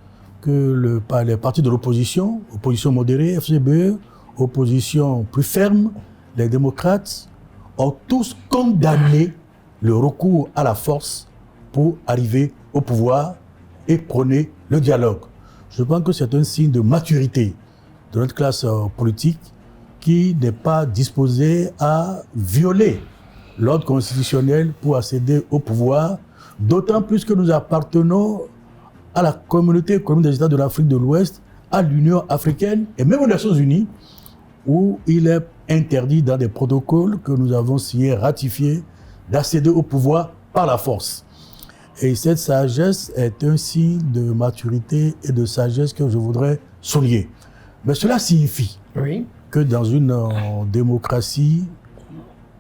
que les partis de l'opposition, opposition modérée, FCBE, opposition plus ferme, les démocrates, ont tous condamné le recours à la force pour arriver au pouvoir et prôner le dialogue. Je pense que c'est un signe de maturité de notre classe politique qui n'est pas disposée à violer l'ordre constitutionnel pour accéder au pouvoir, d'autant plus que nous appartenons à la communauté économique des États de l'Afrique de l'Ouest, à l'Union africaine et même aux Nations Unies, où il est interdit dans des protocoles que nous avons signés, ratifiés, d'accéder au pouvoir par la force. Et cette sagesse est un signe de maturité et de sagesse que je voudrais souligner. Mais cela signifie que dans une démocratie,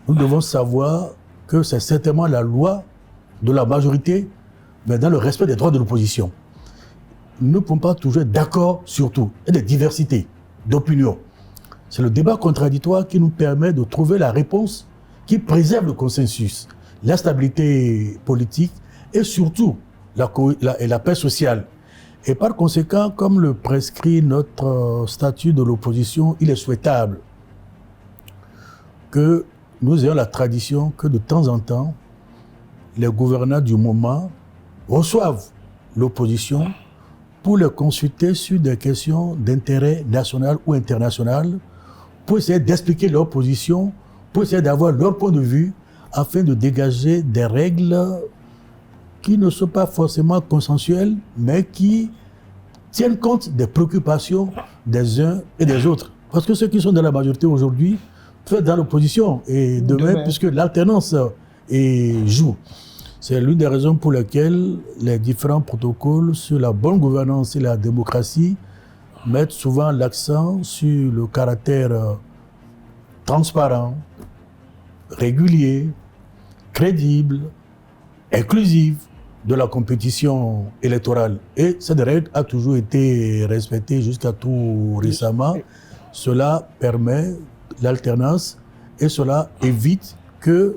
nous devons savoir que c'est certainement la loi de la majorité, mais dans le respect des droits de l'opposition. Nous ne pouvons pas toujours être d'accord sur tout. Il y a des diversités d'opinions. C'est le débat contradictoire qui nous permet de trouver la réponse qui préserve le consensus, la stabilité politique et surtout la paix sociale. Et par conséquent, comme le prescrit notre statut de l'opposition, il est souhaitable que nous ayons la tradition que de temps en temps, les gouvernants du moment reçoivent l'opposition pour les consulter sur des questions d'intérêt national ou international, pour essayer d'expliquer leur position, pour essayer d'avoir leur point de vue, afin de dégager des règles qui ne sont pas forcément consensuelles, mais qui tiennent compte des préoccupations des uns et des autres. Parce que ceux qui sont dans la majorité aujourd'hui peuvent être dans l'opposition, et demain, puisque l'alternance joue. C'est l'une des raisons pour lesquelles les différents protocoles sur la bonne gouvernance et la démocratie mettent souvent l'accent sur le caractère transparent, régulier, crédible, inclusif de la compétition électorale. Et cette règle a toujours été respectée jusqu'à tout récemment. Cela permet l'alternance et cela évite que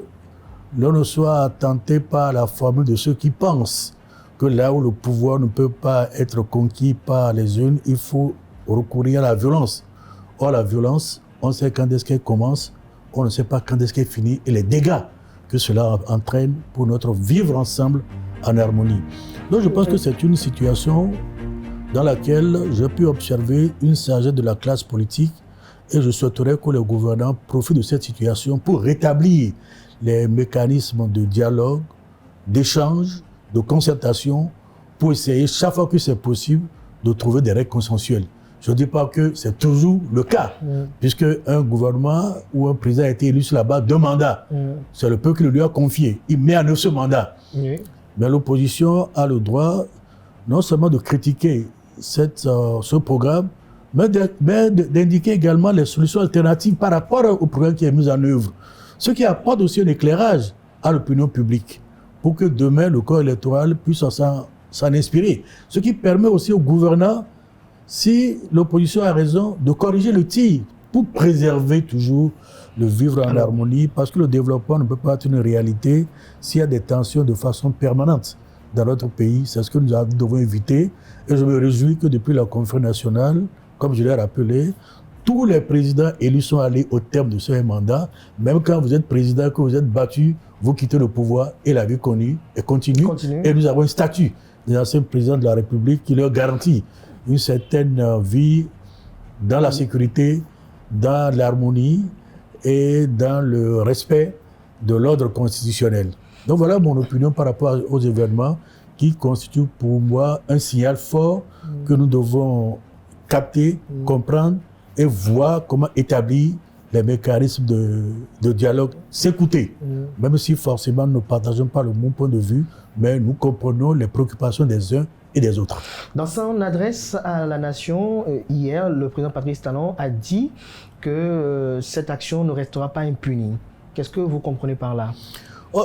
l'on ne soit tenté par la formule de ceux qui pensent que là où le pouvoir ne peut pas être conquis par les unes, il faut recourir à la violence. Or, la violence, on sait quand est-ce qu'elle commence, on ne sait pas quand est-ce qu'elle finit, et les dégâts que cela entraîne pour notre vivre ensemble en harmonie. Donc, je pense que c'est une situation dans laquelle j'ai pu observer une sagesse de la classe politique, et je souhaiterais que les gouvernants profitent de cette situation pour rétablir les mécanismes de dialogue, d'échange, de concertation, pour essayer, chaque fois que c'est possible, de trouver des règles consensuelles. Je ne dis pas que c'est toujours le cas, puisque un gouvernement ou un président a été élu sur la base d'un mandat. C'est le peuple qui le lui a confié. Il met en œuvre ce mandat. Mais l'opposition a le droit non seulement de critiquer ce programme, mais d'indiquer également les solutions alternatives par rapport au programme qui est mis en œuvre. Ce qui apporte aussi un éclairage à l'opinion publique pour que demain le corps électoral puisse s'en inspirer. Ce qui permet aussi aux gouvernants, si l'opposition a raison, de corriger le tir pour préserver toujours le vivre en harmonie, parce que le développement ne peut pas être une réalité s'il y a des tensions de façon permanente dans notre pays. C'est ce que nous devons éviter. Et je me réjouis que depuis la conférence nationale, comme je l'ai rappelé, tous les présidents élus sont allés au terme de ce mandat. Même quand vous êtes président, que vous êtes battu, vous quittez le pouvoir et la vie continue. Et nous avons un statut des anciens présidents de la République qui leur garantit une certaine vie dans la sécurité, dans l'harmonie et dans le respect de l'ordre constitutionnel. Donc voilà mon opinion par rapport aux événements qui constituent pour moi un signal fort que nous devons capter, comprendre et voir comment établir les mécanismes de dialogue, s'écouter, même si forcément nous ne partageons pas le même point de vue, mais nous comprenons les préoccupations des uns et des autres. Dans son adresse à la nation, hier, le président Patrice Talon a dit que cette action ne restera pas impunie. Qu'est-ce que vous comprenez par là?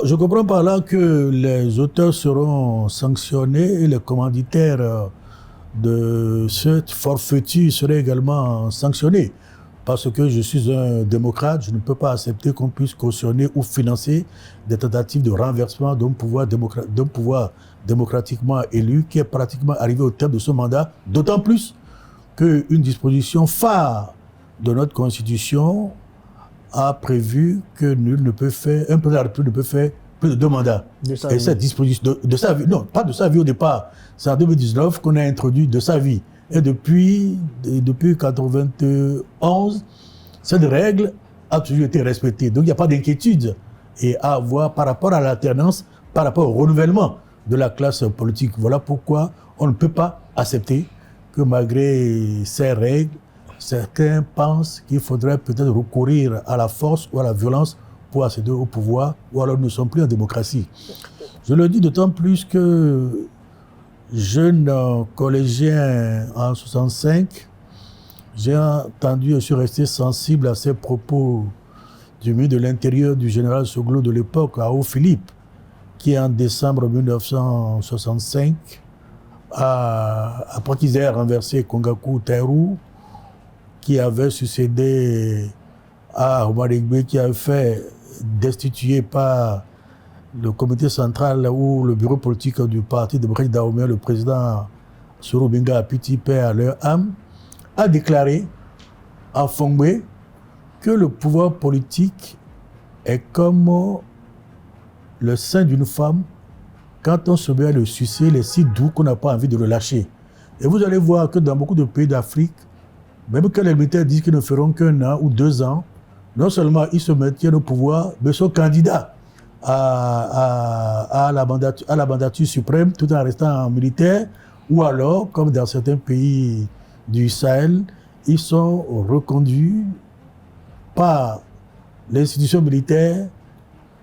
Je comprends par là que les auteurs seront sanctionnés et les commanditaires de cette forfaiture seraient également sanctionnés. Parce que je suis un démocrate, je ne peux pas accepter qu'on puisse cautionner ou financer des tentatives de renversement d'un pouvoir démocratiquement élu, qui est pratiquement arrivé au terme de son mandat, d'autant plus qu'une disposition phare de notre Constitution a prévu que nul ne peut faire, un président de la République ne peut faire plus de 2 mandats. Et cette disposition de sa vie, non, pas de sa vie au départ, c'est en 2019 qu'on a introduit de sa vie. Et depuis 1991, cette règle a toujours été respectée. Donc il n'y a pas d'inquiétude à avoir par rapport à l'alternance, par rapport au renouvellement de la classe politique. Voilà pourquoi on ne peut pas accepter que malgré ces règles, certains pensent qu'il faudrait peut-être recourir à la force ou à la violence pour accéder au pouvoir, ou alors nous ne sommes plus en démocratie. Je le dis d'autant plus que jeune collégien en 65, j'ai entendu, je suis resté sensible à ces propos du ministre de l'Intérieur du général Soglo de l'époque, à Philippe, qui en décembre 1965, après qu'ils aient renversé Kongaku Tairou, qui avait succédé à Omar Igbe, qui avait fait destituer par le comité central ou le bureau politique du parti démocratique Dahomey, le président Sorobinga Apiti, paix à leur âme, a déclaré à Fongbe que le pouvoir politique est comme le sein d'une femme. Quand on se met à le sucer, il est si doux qu'on n'a pas envie de le lâcher. Et vous allez voir que dans beaucoup de pays d'Afrique, même quand les militaires disent qu'ils ne feront qu'1 an ou 2 ans, non seulement ils se maintiennent au pouvoir, mais sont candidats à la mandature suprême tout en restant militaire, ou alors, comme dans certains pays du Sahel, ils sont reconduits par l'institution militaire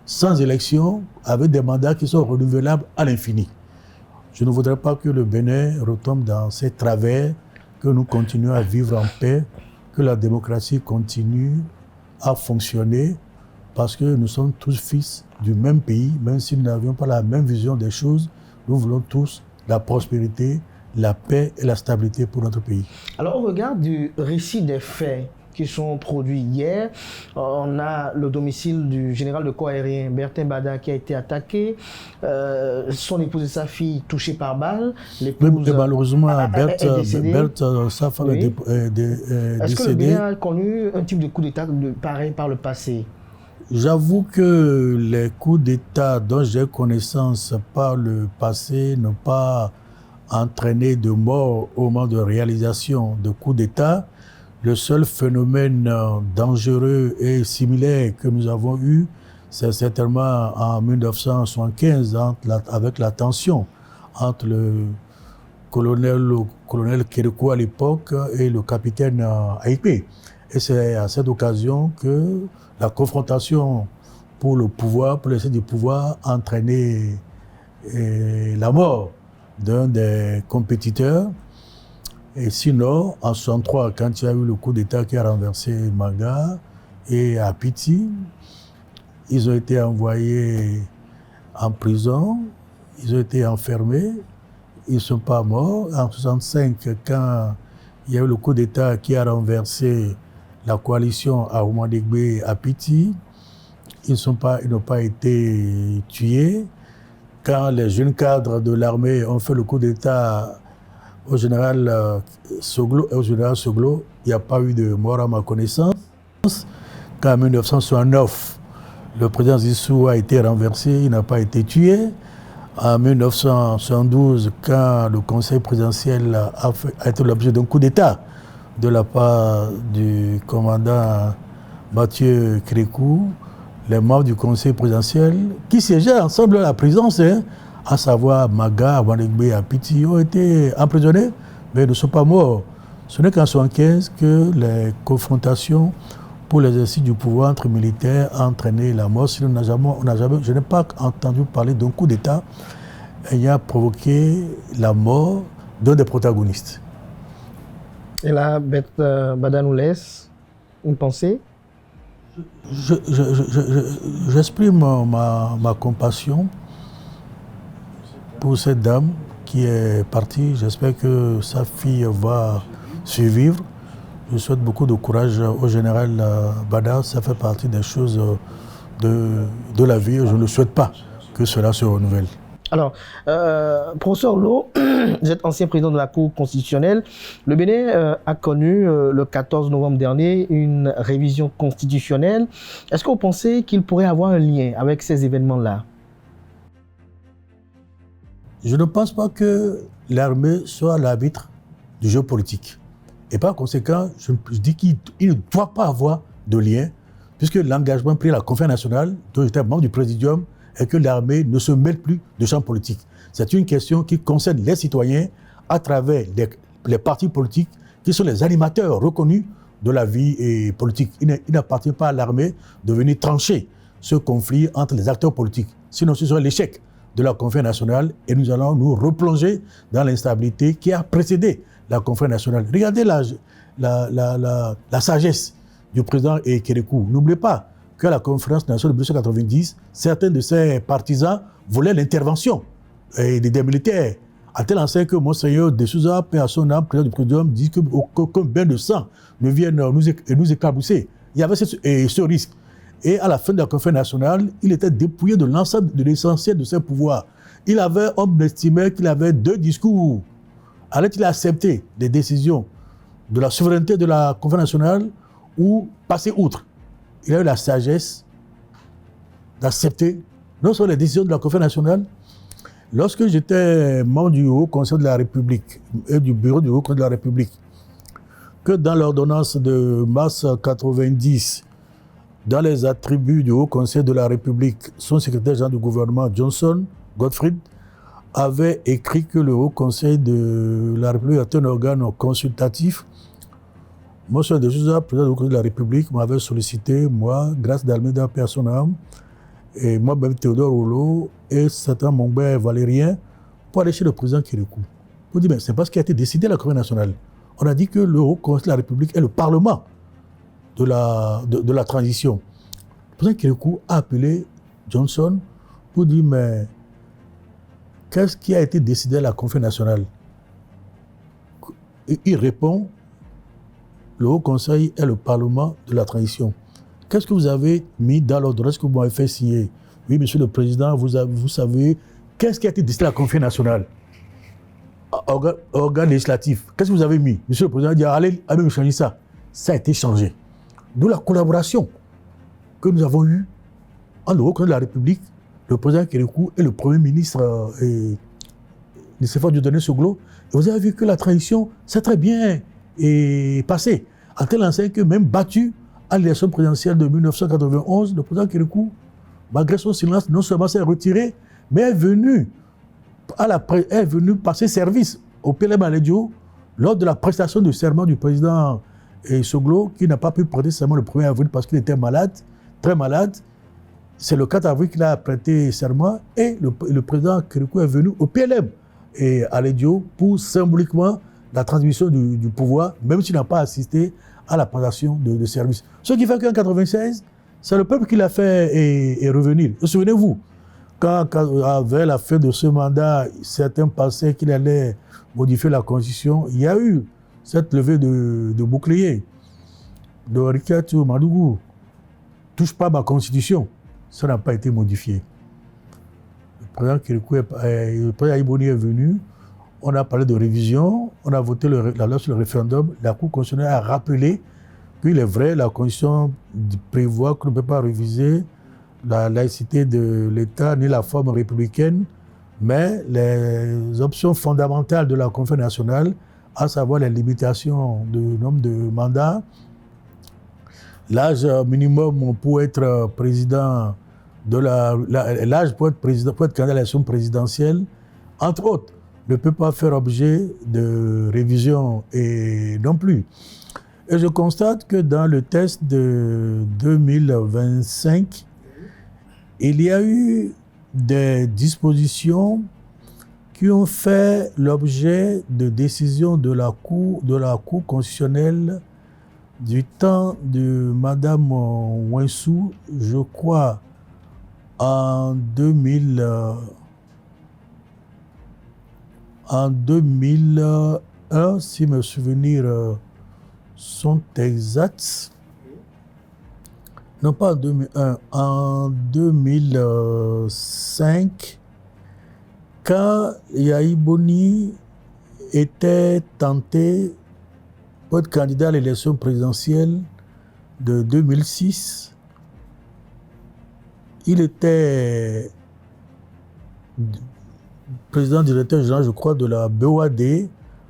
sans élection, avec des mandats qui sont renouvelables à l'infini. Je ne voudrais pas que le Bénin retombe dans ces travers, que nous continuions à vivre en paix, que la démocratie continue à fonctionner, parce que nous sommes tous fils du même pays, même si nous n'avions pas la même vision des choses, nous voulons tous la prospérité, la paix et la stabilité pour notre pays. Alors, au regard du récit des faits qui sont produits hier, on a le domicile du général de corps aérien Bertin Bada qui a été attaqué, son épouse et sa fille touchées par balle. L'épouse malheureusement, sa femme est décédée. Est-ce que le Bénin a connu un type de coup d'État pareil par le passé? J'avoue que les coups d'État dont j'ai connaissance par le passé n'ont pas entraîné de mort au moment de réalisation de coups d'État. Le seul phénomène dangereux et similaire que nous avons eu, c'est certainement en 1975, avec la tension entre le colonel Kérékou à l'époque et le capitaine Aïpé. Et c'est à cette occasion que la confrontation pour le pouvoir, pour l'essai du pouvoir, a entraîné la mort d'un des compétiteurs. Et sinon, en 1963, quand il y a eu le coup d'État qui a renversé Manga et Apiti, ils ont été envoyés en prison, ils ont été enfermés, ils ne sont pas morts. En 1965, quand il y a eu le coup d'État qui a renversé la coalition à Oumadegbe et Apiti, ils n'ont pas été tués. Quand les jeunes cadres de l'armée ont fait le coup d'État au général Soglo, il n'y a pas eu de mort à ma connaissance. Quand en 1969, le président Zissou a été renversé, il n'a pas été tué. En 1972, quand le conseil présidentiel a été l'objet d'un coup d'État de la part du commandant Mathieu Kérékou, les membres du conseil présidentiel qui siégeaient ensemble à la présidence, à savoir Maga, Wanegbe et Apiti, ont été emprisonnés, mais ils ne sont pas morts. Ce n'est qu'en 1975 que les confrontations pour l'exercice du pouvoir entre militaires ont entraîné la mort. Sinon, je n'ai pas entendu parler d'un coup d'État ayant provoqué la mort d'un des protagonistes. Et là, Bada nous laisse une pensée. J'exprime ma compassion pour cette dame qui est partie. J'espère que sa fille va survivre. Je souhaite beaucoup de courage au général Bada. Ça fait partie des choses de la vie. Je ne souhaite pas que cela se renouvelle. Alors, professeur Lo, vous êtes ancien président de la Cour constitutionnelle. Le Bénin a connu le 14 novembre dernier une révision constitutionnelle. Est-ce que vous pensez qu'il pourrait avoir un lien avec ces événements-là? Je ne pense pas que l'armée soit l'arbitre du jeu politique. Et par conséquent, je dis qu'il ne doit pas avoir de lien, puisque l'engagement pris à la conférence nationale, dont j'étais membre du présidium, est que l'armée ne se mêle plus de champ politique. C'est une question qui concerne les citoyens à travers les partis politiques qui sont les animateurs reconnus de la vie politique. Il n'appartient pas à l'armée de venir trancher ce conflit entre les acteurs politiques. Sinon, ce sera l'échec de la conférence nationale et nous allons nous replonger dans l'instabilité qui a précédé la conférence nationale. Regardez la sagesse du président Kérékou. N'oubliez pas qu'à la conférence nationale de 1990, certains de ses partisans voulaient l'intervention des militaires. À tel enseigne que Monseigneur de Souza, paix à son âme, président du présidium, dit qu'aucun bain de sang ne vienne nous éclabousser. Il y avait ce risque. Et à la fin de la conférence nationale, il était dépouillé de l'ensemble de l'essentiel de ses pouvoirs. On estimait qu'il avait 2 discours. Alors il a accepté des décisions de la souveraineté de la conférence nationale ou passer outre. Il a eu la sagesse d'accepter non seulement les décisions de la conférence nationale. Lorsque j'étais membre du Haut Conseil de la République et du bureau du Haut Conseil de la République, que dans l'ordonnance de mars 90, dans les attributs du Haut Conseil de la République, son secrétaire général du gouvernement, Johnson Gottfried, avait écrit que le Haut Conseil de la République est un organe consultatif. Monsieur de Souza, président du Haut Conseil de la République, m'avait sollicité, moi, grâce d'Almeida Personnam, et moi-même Théodore Rouleau, et certains mon père Valérien, pour aller chez le président Kérékou. Pour dire, c'est pas ce qui a été décidé à la Conférence nationale. On a dit que le Haut Conseil de la République est le Parlement de la transition. Le président Kérékou a appelé Johnson pour dire, mais qu'est-ce qui a été décidé à la Conférence nationale? Et il répond, le Haut Conseil est le Parlement de la transition. Qu'est-ce que vous avez mis dans l'ordonnance que vous m'avez fait signer? Oui, monsieur le président, vous savez, qu'est-ce qui a été décidé à la Conférence nationale? Organe législatif. Qu'est-ce que vous avez mis? Monsieur le président a dit, allez me changer ça. Ça a été changé. D'où la collaboration que nous avons eue entre le Haut Conseil de la République, le président Kérékou et le Premier ministre Nicéphore Dieudonné Soglo. Et vous avez vu que la transition s'est très bien passée. À tel enseigne que même battu à l'élection présidentielle de 1991, le président Kérékou, malgré son silence, non seulement s'est retiré, mais est venu passer service au PLM Alédio lors de la prestation de serment du président Soglo, qui n'a pas pu prêter serment le 1er avril parce qu'il était malade, très malade. C'est le 4 avril qu'il a prêté serment et le président Kérékou est venu au PLM Alédio pour symboliquement la transmission du pouvoir, même s'il n'a pas assisté à la prestation de service. Ce qui fait qu'en 1996, c'est le peuple qui l'a fait revenir. Souvenez-vous, quand avec la fin de ce mandat, certains pensaient qu'il allait modifier la Constitution, il y a eu cette levée de bouclier de Rikatou Madougou. Touche pas ma Constitution. Ça n'a pas été modifié. Le président Kérékou, le président Iboni est venu, on a parlé de révision, on a voté la loi sur le référendum, la Cour constitutionnelle a rappelé qu'il est vrai, la Constitution prévoit qu'on ne peut pas réviser la laïcité de l'État ni la forme républicaine, mais les options fondamentales de la Conférence nationale, à savoir les limitations du nombre de mandats, l'âge minimum pour être président l'âge pour être candidat à l'élection présidentielle, entre autres, ne peut pas faire objet de révision et non plus. Et je constate que dans le test de 2025, il y a eu des dispositions qui ont fait l'objet de décisions de la Cour constitutionnelle du temps de Madame Ouensou, je crois, en 2001, si mes souvenirs sont exacts. Non, pas en 2001, en 2005, quand Yahi Boni était tenté pour être candidat à l'élection présidentielle de 2006, il était président directeur général, je crois, de la BOAD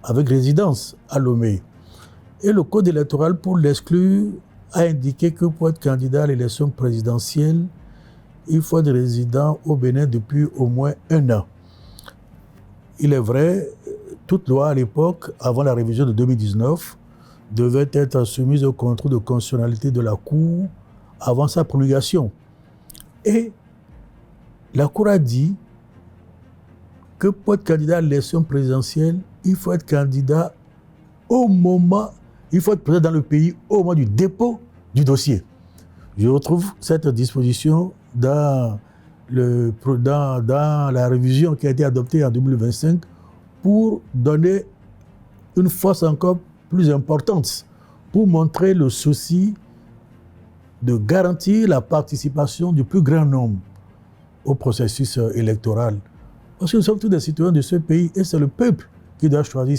avec résidence à Lomé. Et le code électoral, pour l'exclure, a indiqué que pour être candidat à l'élection présidentielle, il faut être résident au Bénin depuis au moins 1 an. Il est vrai, toute loi à l'époque, avant la révision de 2019, devait être soumise au contrôle de constitutionnalité de la Cour avant sa promulgation. Et la Cour a dit que pour être candidat à l'élection présidentielle, il faut être candidat au moment, il faut être présent dans le pays au moment du dépôt du dossier. Je retrouve cette disposition dans la révision qui a été adoptée en 2025 pour donner une force encore plus importante, pour montrer le souci de garantir la participation du plus grand nombre au processus électoral. Parce que nous sommes tous des citoyens de ce pays et c'est le peuple qui doit choisir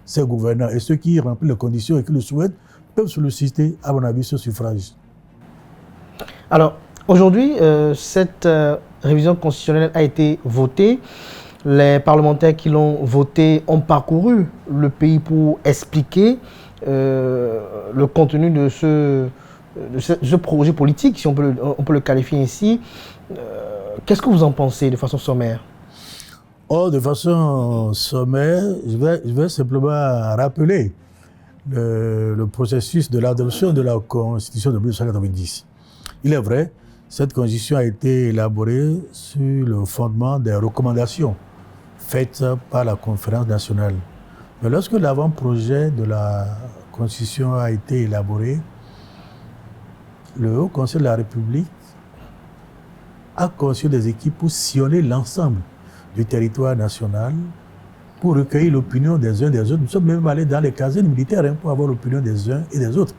ses gouvernants. Et ceux qui remplissent les conditions et qui le souhaitent peuvent solliciter, à mon avis, ce suffrage. Alors, aujourd'hui, cette révision constitutionnelle a été votée. Les parlementaires qui l'ont votée ont parcouru le pays pour expliquer le contenu de ce projet politique, si on peut le qualifier ainsi. Qu'est-ce que vous en pensez de façon sommaire? De façon sommaire, je vais simplement rappeler le processus de l'adoption de la Constitution de 1990. Il est vrai, cette Constitution a été élaborée sur le fondement des recommandations faites par la Conférence nationale. Mais lorsque l'avant-projet de la Constitution a été élaboré, le Haut Conseil de la République a conçu des équipes pour sillonner l'ensemble du territoire national pour recueillir l'opinion des uns et des autres. Nous sommes même allés dans les casernes militaires pour avoir l'opinion des uns et des autres.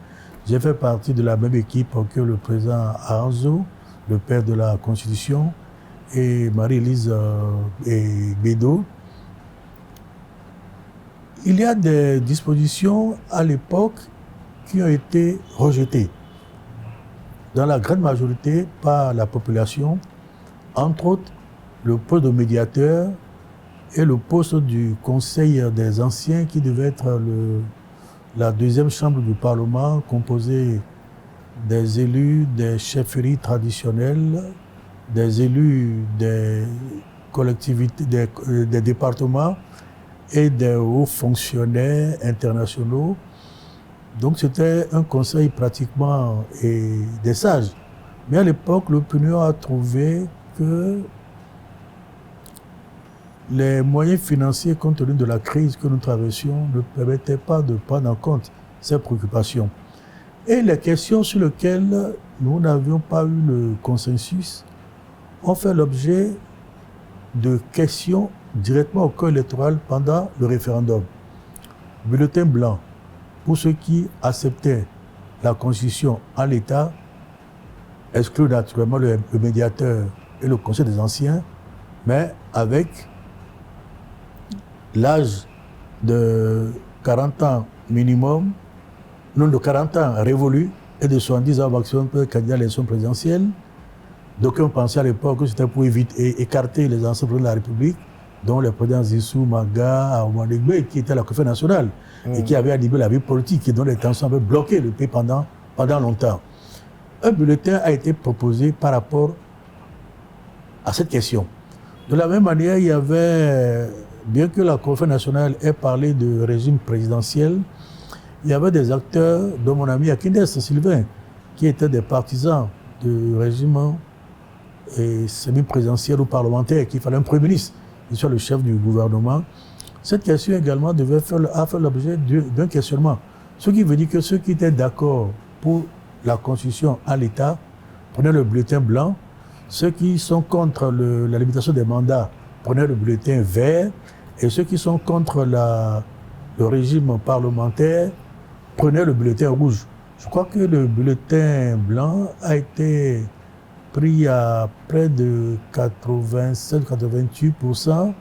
J'ai fait partie de la même équipe que le président Aranzo, le père de la Constitution, et Marie-Élise Bédo. Il y a des dispositions à l'époque qui ont été rejetées, dans la grande majorité par la population, entre autres le poste de médiateur et le poste du Conseil des anciens qui devait être la deuxième chambre du Parlement composée des élus des chefferies traditionnelles, des élus des collectivités, des départements et des hauts fonctionnaires internationaux. Donc c'était un conseil pratiquement des sages. Mais à l'époque, l'opinion a trouvé que les moyens financiers, compte tenu de la crise que nous traversions, ne permettaient pas de prendre en compte ces préoccupations. Et les questions sur lesquelles nous n'avions pas eu le consensus ont fait l'objet de questions directement au corps électoral pendant le référendum. Bulletin blanc pour ceux qui acceptaient la Constitution en l'état, exclut naturellement le médiateur et le Conseil des anciens, mais avec l'âge de 40 ans minimum, non de 40 ans révolu et de 70 ans maximum pour être candidat à l'élection présidentielle. Donc on pensait à l'époque que c'était pour écarter les anciens présidents de la République, dont le président Zissou, Maga, Aoumanegbe, qui était à la Conférence nationale et qui avait animé la vie politique et dont les tensions avaient bloqué le pays pendant longtemps. Un bulletin a été proposé par rapport à cette question. De la même manière, il y avait, bien que la Conférence nationale ait parlé de régime présidentiel, il y avait des acteurs, dont mon ami Akindès Sylvain, qui étaient des partisans du régime semi-présidentiel ou parlementaire, qu'il fallait un Premier ministre qui soit le chef du gouvernement. Cette question également a fait l'objet d'un questionnement. Ce qui veut dire que ceux qui étaient d'accord pour la Constitution à l'État prenaient le bulletin blanc, ceux qui sont contre la limitation des mandats prenaient le bulletin vert, et ceux qui sont contre le régime parlementaire prenaient le bulletin rouge. Je crois que le bulletin blanc a été pris à près de 87-88%,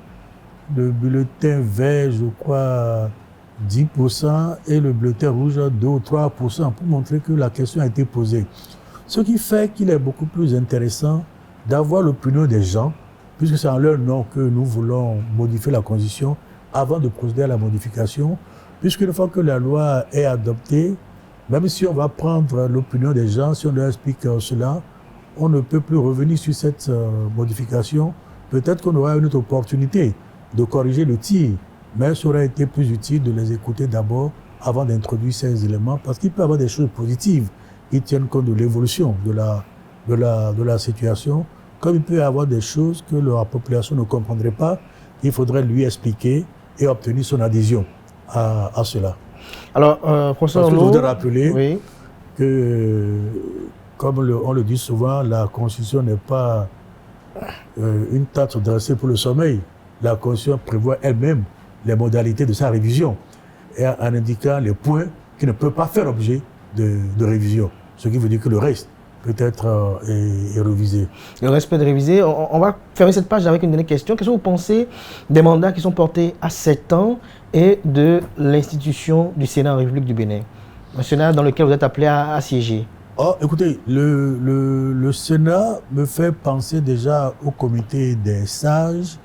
le bulletin vert, je crois, 10%, et le bulletin rouge, 2 ou 3%, pour montrer que la question a été posée. Ce qui fait qu'il est beaucoup plus intéressant d'avoir l'opinion des gens, puisque c'est en leur nom que nous voulons modifier la Constitution, avant de procéder à la modification, puisque une fois que la loi est adoptée, même si on va prendre l'opinion des gens, si on leur explique cela, on ne peut plus revenir sur cette modification. Peut-être qu'on aura une autre opportunité de corriger le tir, mais ça aurait été plus utile de les écouter d'abord avant d'introduire ces éléments, parce qu'il peut y avoir des choses positives qui tiennent compte de l'évolution de la situation, comme il peut y avoir des choses que la population ne comprendrait pas, il faudrait lui expliquer et obtenir son adhésion à cela. Alors, professeur Arnaud, je voudrais rappeler oui, que, comme on le dit souvent, la Constitution n'est pas une tâche dressée pour le sommeil. La Constitution prévoit elle-même les modalités de sa révision et en indiquant les points qui ne peuvent pas faire objet de révision. Ce qui veut dire que le reste peut être est révisé. Le reste peut être révisé. On va fermer cette page avec une dernière question. Qu'est-ce que vous pensez des mandats qui sont portés à 7 ans et de l'institution du Sénat en République du Bénin? Un Sénat dans lequel vous êtes appelé à siéger. Oh, écoutez, le Sénat me fait penser déjà au comité des sages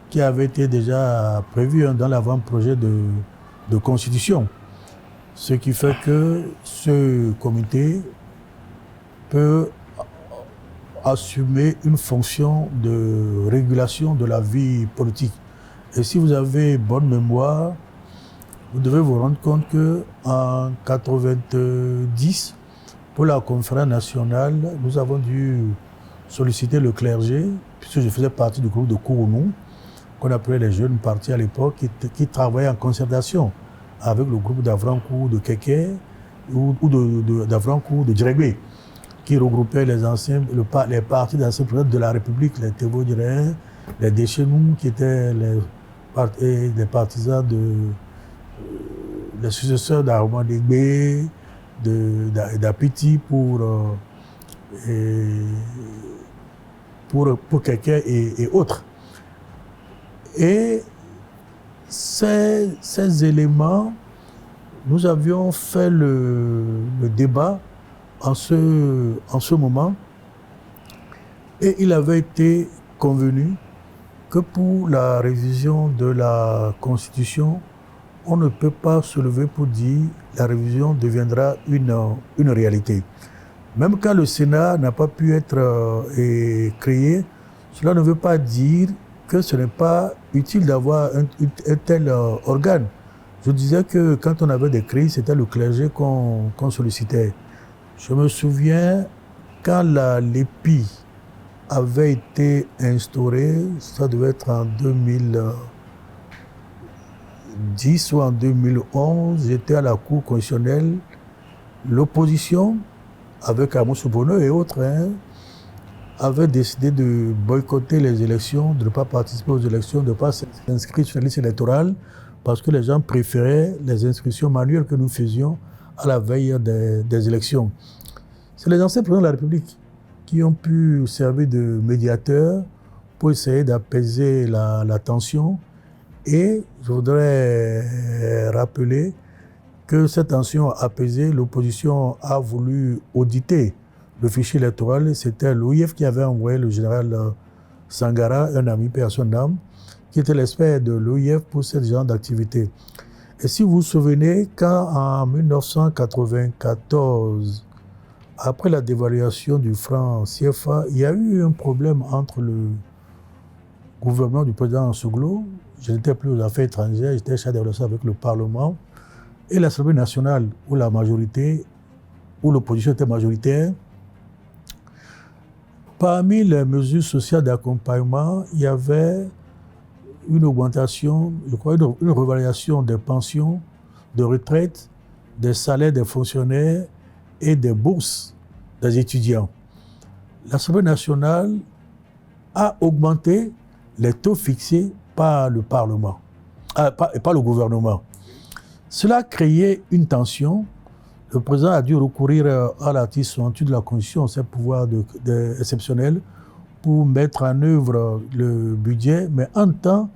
qui avait été déjà prévu dans l'avant-projet de constitution. Ce qui fait que ce comité peut assumer une fonction de régulation de la vie politique. Et si vous avez bonne mémoire, vous devez vous rendre compte qu'en 1990, pour la conférence nationale, nous avons dû solliciter le clergé, puisque je faisais partie du groupe de Kourounou, qu'on appelait les jeunes partis à l'époque, qui travaillaient en concertation avec le groupe d'Avrancourt de Kéké ou d'Avrancourt de Djeregbé, qui regroupait les partis d'anciens présidents de la République, les Thévo-Diréens, les Déchenous, qui étaient les partisans les successeurs d'Armand Dégbé, d'Apiti pour Kéké et autres. Et ces éléments, nous avions fait le débat en ce moment, et il avait été convenu que pour la révision de la Constitution, on ne peut pas se lever pour dire que la révision deviendra une réalité. Même quand le Sénat n'a pas pu être créé, cela ne veut pas dire que ce n'est pas utile d'avoir un tel organe. Je disais que quand on avait des crises, c'était le clergé qu'on sollicitait. Je me souviens, quand l'EPI avait été instaurée, ça devait être en 2010 ou en 2011, j'étais à la Cour constitutionnelle. L'opposition, avec Amoussou Bono et autres, avait décidé de boycotter les élections, de ne pas participer aux élections, de ne pas s'inscrire sur la liste électorale, parce que les gens préféraient les inscriptions manuelles que nous faisions à la veille des élections. C'est les anciens présidents de la République qui ont pu servir de médiateurs pour essayer d'apaiser la tension. Et je voudrais rappeler que cette tension apaisée, l'opposition a voulu auditer le fichier électoral. C'était l'OIF qui avait envoyé le général Sangara, un ami paix à son âme, qui était l'expert de l'OIF pour ce genre d'activité. Et si vous vous souvenez, quand en 1994, après la dévaluation du franc CFA, il y a eu un problème entre le gouvernement du président Nsuglo, je n'étais plus aux affaires étrangères, j'étais chargé de relations avec le Parlement, et l'Assemblée nationale, où la majorité, où l'opposition était majoritaire. Parmi les mesures sociales d'accompagnement, il y avait une augmentation, je crois, une revalorisation des pensions, de retraite, des salaires des fonctionnaires et des bourses des étudiants. L'Assemblée nationale a augmenté les taux fixés par le Parlement, par le gouvernement. Cela a créé une tension, le président a dû recourir à l'article 68 de la Constitution, ses pouvoirs exceptionnels, pour mettre en œuvre le budget. Mais en temps,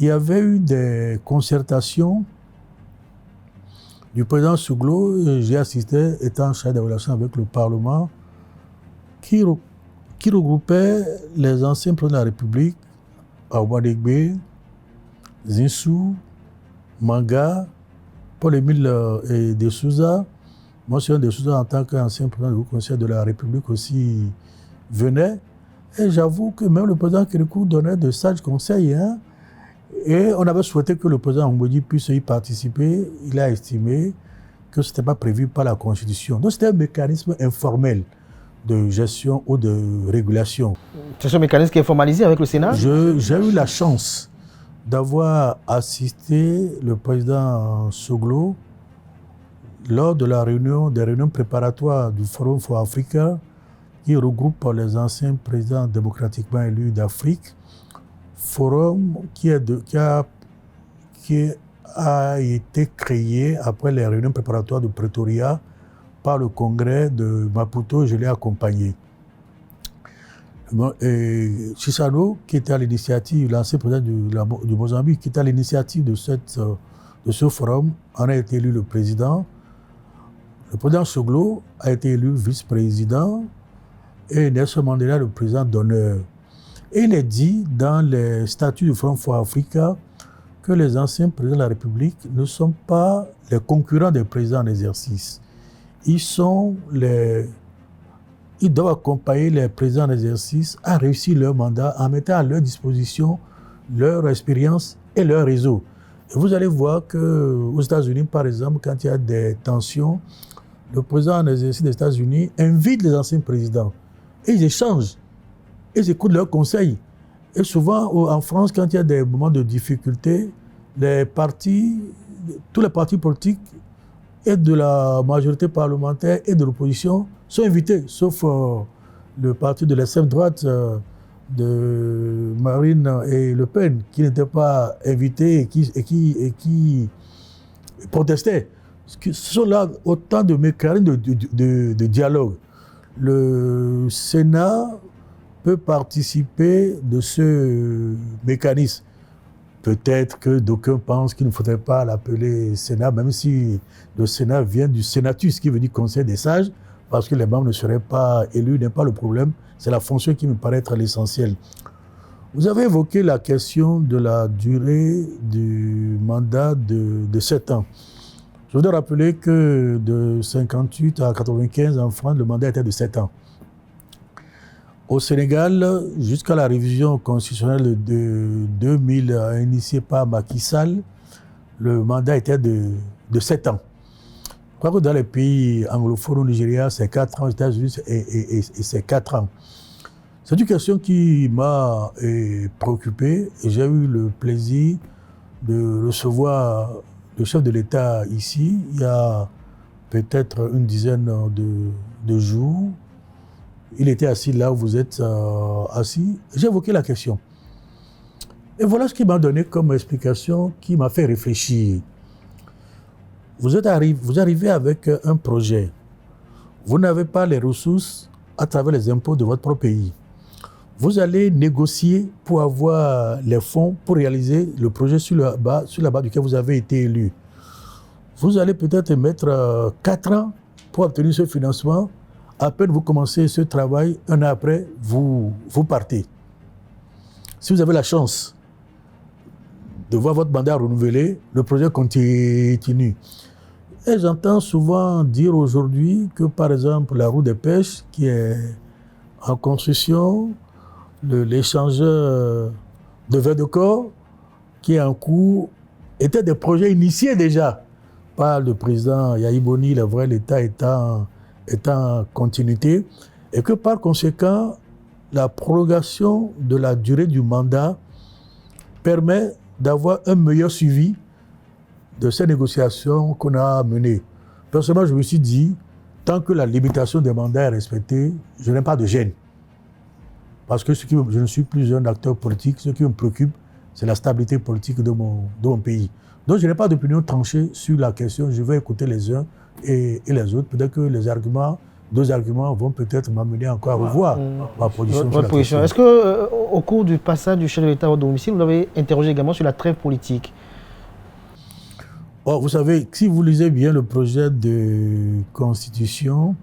il y avait eu des concertations du président Souglo. J'ai assisté, étant chargé des relations avec le Parlement, qui regroupait les anciens présidents de la République, Aouadegbe, Zinsou, Manga, Paul-Émile de Souza. Monsieur de Souza, en tant qu'ancien président du Conseil de la République aussi, venait. Et j'avoue que même le président Kérékou donnait de sages conseils. Hein, et on avait souhaité que le président Mbodi puisse y participer. Il a estimé que ce n'était pas prévu par la Constitution. Donc c'était un mécanisme informel de gestion ou de régulation. C'est ce mécanisme qui est formalisé avec le Sénat? J'ai eu la chance d'avoir assisté le président Souglo lors de des réunions préparatoires du Forum for Africa qui regroupe les anciens présidents démocratiquement élus d'Afrique. Forum qui a été créé après les réunions préparatoires de Pretoria par le congrès de Maputo. Je l'ai accompagné. Et Chissano, qui était à l'initiative, l'ancien président du Mozambique, qui était à l'initiative de ce forum, en a été élu le président. Le président Souglo a été élu vice-président et Nelson Mandela le président d'honneur. Et il est dit dans les statuts du Forum for Africa que les anciens présidents de la République ne sont pas les concurrents des présidents en exercice. Ils doivent accompagner les présidents en exercice à réussir leur mandat en mettant à leur disposition leur expérience et leur réseau. Et vous allez voir qu'aux États-Unis, par exemple, quand il y a des tensions, le président en exercice des États-Unis invite les anciens présidents et ils échangent, ils écoutent leurs conseils. Et souvent, en France, quand il y a des moments de difficulté, tous les partis politiques et de la majorité parlementaire et de l'opposition sont invités, sauf le parti de l'extrême droite de Marine et Le Pen, qui n'étaient pas invités et qui protestaient. Ce sont là autant de mécanismes de dialogue. Le Sénat peut participer de ce mécanisme. Peut-être que d'aucuns pensent qu'il ne faudrait pas l'appeler Sénat, même si le Sénat vient du Sénatus, qui veut dire Conseil des sages, parce que les membres ne seraient pas élus, n'est pas le problème. C'est la fonction qui me paraît être l'essentiel. Vous avez évoqué la question de la durée du mandat de 7 ans. Je voudrais rappeler que de 58 à 95 en France, le mandat était de 7 ans. Au Sénégal, jusqu'à la révision constitutionnelle de 2000 initiée par Macky Sall, le mandat était de 7 ans. Je crois que dans les pays anglophones, au Nigeria, c'est 4 ans, aux États-Unis, et c'est 4 ans. C'est une question qui m'a préoccupé et j'ai eu le plaisir de recevoir le chef de l'État ici, il y a peut-être une dizaine de jours. Il était assis là où vous êtes assis. J'ai évoqué la question. Et voilà ce qu'il m'a donné comme explication qui m'a fait réfléchir. Vous arrivez avec un projet. Vous n'avez pas les ressources à travers les impôts de votre propre pays. Vous allez négocier pour avoir les fonds pour réaliser le projet sur la base duquel vous avez été élu. Vous allez peut-être mettre 4 ans pour obtenir ce financement. À peine vous commencez ce travail, un an après, vous partez. Si vous avez la chance de voir votre mandat renouvelé, le projet continue. Et j'entends souvent dire aujourd'hui que, par exemple, la route des pêches qui est en construction, l'échangeur de verre de corps qui est en cours, étaient des projets initiés déjà par le président Yahi Boni, le vrai l'État étant en continuité, et que par conséquent, la prolongation de la durée du mandat permet d'avoir un meilleur suivi de ces négociations qu'on a menées. Personnellement, je me suis dit, tant que la limitation des mandats est respectée, je n'ai pas de gêne. Parce que je ne suis plus un acteur politique, ce qui me préoccupe, c'est la stabilité politique de mon pays. Donc je n'ai pas d'opinion tranchée sur la question, je vais écouter les uns, et les autres, peut-être que deux arguments vont peut-être m'amener encore à revoir ma position. Votre position. Est-ce qu'au cours du passage du chef de l'État au domicile, vous l'avez interrogé également sur la trêve politique? Vous savez, si vous lisez bien le projet de constitution,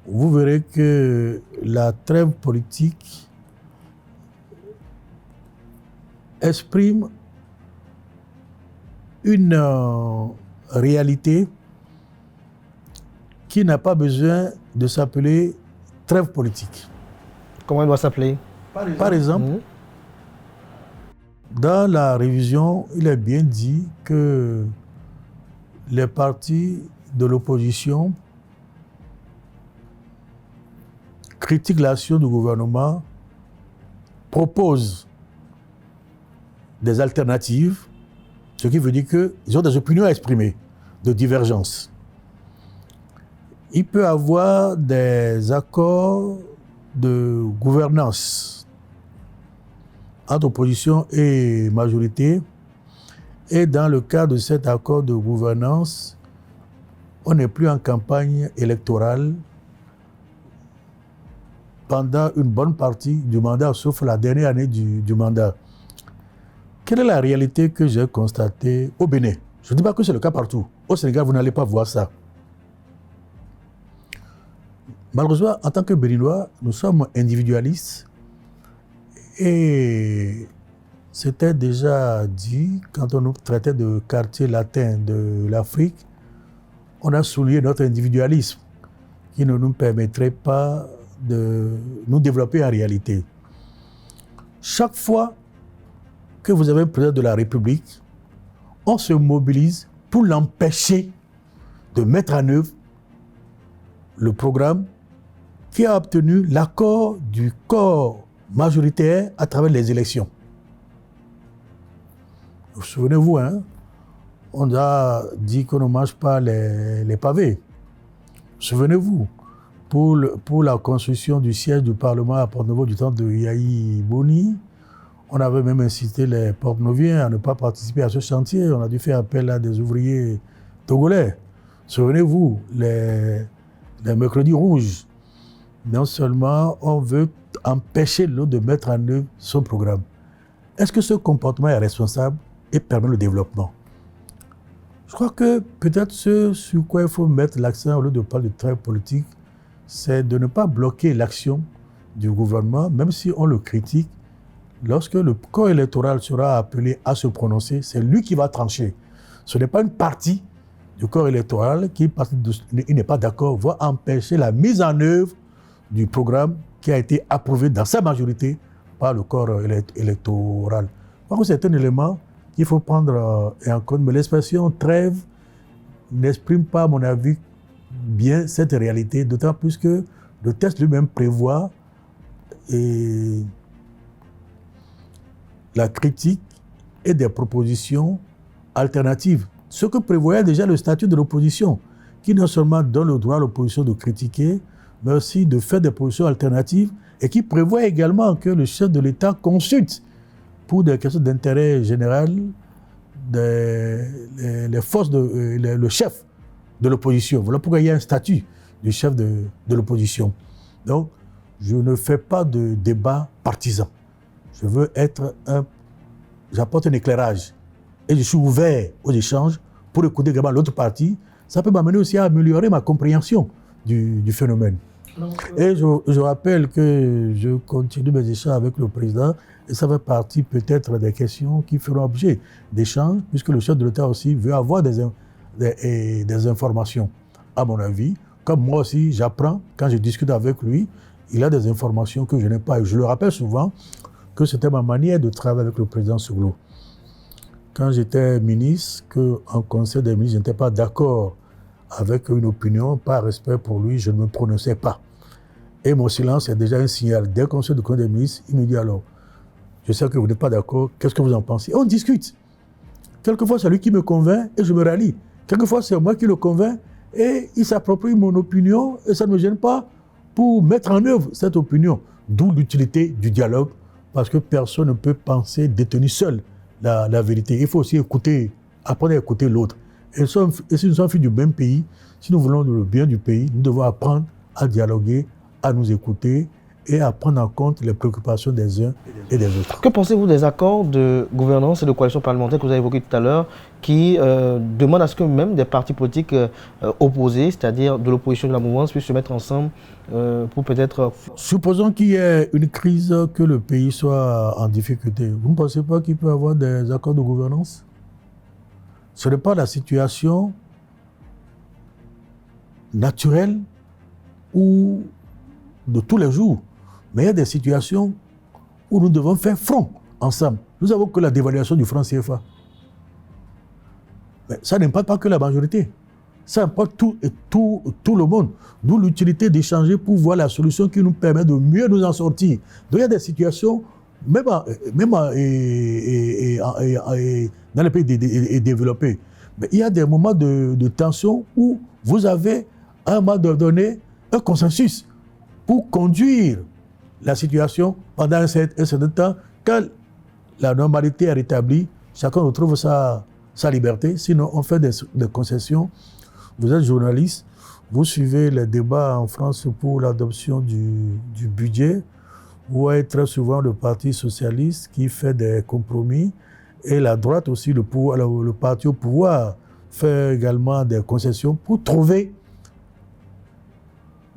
vous verrez que la trêve politique exprime une réalité qui n'a pas besoin de s'appeler trêve politique. Comment elle doit s'appeler? Par exemple, dans la révision, il est bien dit que les partis de l'opposition critiquent l'action du gouvernement, proposent des alternatives, ce qui veut dire qu'ils ont des opinions à exprimer, de divergence. Il peut y avoir des accords de gouvernance entre opposition et majorité. Et dans le cas de cet accord de gouvernance, on n'est plus en campagne électorale pendant une bonne partie du mandat, sauf la dernière année du mandat. Quelle est la réalité que j'ai constatée au Bénin? Je ne dis pas que c'est le cas partout. Au Sénégal, vous n'allez pas voir ça. Malheureusement, en tant que Béninois, nous sommes individualistes et c'était déjà dit quand on nous traitait de quartier latin de l'Afrique, on a souligné notre individualisme qui ne nous permettrait pas de nous développer en réalité. Chaque fois que vous avez un président de la République, on se mobilise pour l'empêcher de mettre en œuvre le programme qui a obtenu l'accord du corps majoritaire à travers les élections. Vous souvenez-vous, hein? On a dit qu'on ne mange pas les pavés. Souvenez-vous, pour la construction du siège du Parlement à Port-Novo du temps de Yahi Boni, on avait même incité les Port-Noviens à ne pas participer à ce chantier. On a dû faire appel à des ouvriers togolais. Souvenez-vous, les mercredis rouges. Non seulement on veut empêcher l'autre de mettre en œuvre son programme. Est-ce que ce comportement est responsable et permet le développement? Je crois que peut-être ce sur quoi il faut mettre l'accent au lieu de parler de trêve politique, c'est de ne pas bloquer l'action du gouvernement, même si on le critique. Lorsque le corps électoral sera appelé à se prononcer, c'est lui qui va trancher. Ce n'est pas une partie du corps électoral qui n'est pas d'accord, va empêcher la mise en œuvre du programme qui a été approuvé dans sa majorité par le corps électoral. Par contre, c'est un élément qu'il faut prendre en compte, mais l'expression trêve n'exprime pas, à mon avis, bien cette réalité, d'autant plus que le texte lui-même prévoit la critique et des propositions alternatives. Ce que prévoyait déjà le statut de l'opposition, qui non seulement donne le droit à l'opposition de critiquer, mais aussi de faire des positions alternatives, et qui prévoit également que le chef de l'État consulte pour des questions d'intérêt général les forces, le chef de l'opposition. Voilà pourquoi il y a un statut du chef de l'opposition. Donc, je ne fais pas de débat partisan. Je veux j'apporte un éclairage et je suis ouvert aux échanges pour écouter également l'autre partie. Ça peut m'amener aussi à améliorer ma compréhension du phénomène. Et je rappelle que je continue mes échanges avec le président et ça fait partie peut-être des questions qui feront objet d'échanges puisque le chef de l'État aussi veut avoir des informations, à mon avis. Comme moi aussi, j'apprends quand je discute avec lui, il a des informations que je n'ai pas. Et je le rappelle souvent que c'était ma manière de travailler avec le président Soglo. Quand j'étais ministre, qu'en conseil des ministres, je n'étais pas d'accord avec une opinion, par respect pour lui, je ne me prononçais pas. Et mon silence est déjà un signal. Dès qu'on sort du conseil des ministres, il me dit alors, je sais que vous n'êtes pas d'accord, qu'est-ce que vous en pensez? Et on discute. Quelquefois, c'est lui qui me convainc et je me rallie. Quelquefois, c'est moi qui le convainc et il s'approprie mon opinion et ça ne me gêne pas pour mettre en œuvre cette opinion. D'où l'utilité du dialogue, parce que personne ne peut penser détenir seul la vérité. Il faut aussi écouter, apprendre à écouter l'autre. Et si nous sommes fils du même pays, si nous voulons le bien du pays, nous devons apprendre à dialoguer, à nous écouter et à prendre en compte les préoccupations des uns et des autres. Que pensez-vous des accords de gouvernance et de coalition parlementaire que vous avez évoqués tout à l'heure, qui demandent à ce que même des partis politiques opposés, c'est-à-dire de l'opposition de la mouvance, puissent se mettre ensemble pour peut-être... Supposons qu'il y ait une crise, que le pays soit en difficulté. Vous ne pensez pas qu'il peut y avoir des accords de gouvernance? Ce n'est pas la situation naturelle ou de tous les jours. Mais il y a des situations où nous devons faire front ensemble. Nous savons que la dévaluation du franc CFA, mais ça n'impacte pas que la majorité. Ça impacte tout le monde. D'où l'utilité d'échanger pour voir la solution qui nous permet de mieux nous en sortir. Donc il y a des situations, même dans les pays développés, mais il y a des moments de tension où vous avez à un moment donné un consensus pour conduire la situation pendant un certain temps. Quand la normalité est rétablie, chacun retrouve sa liberté. Sinon, on fait des concessions. Vous êtes journaliste, vous suivez les débats en France pour l'adoption du budget. Vous voyez très souvent le Parti socialiste qui fait des compromis et la droite aussi, le parti au pouvoir, fait également des concessions pour trouver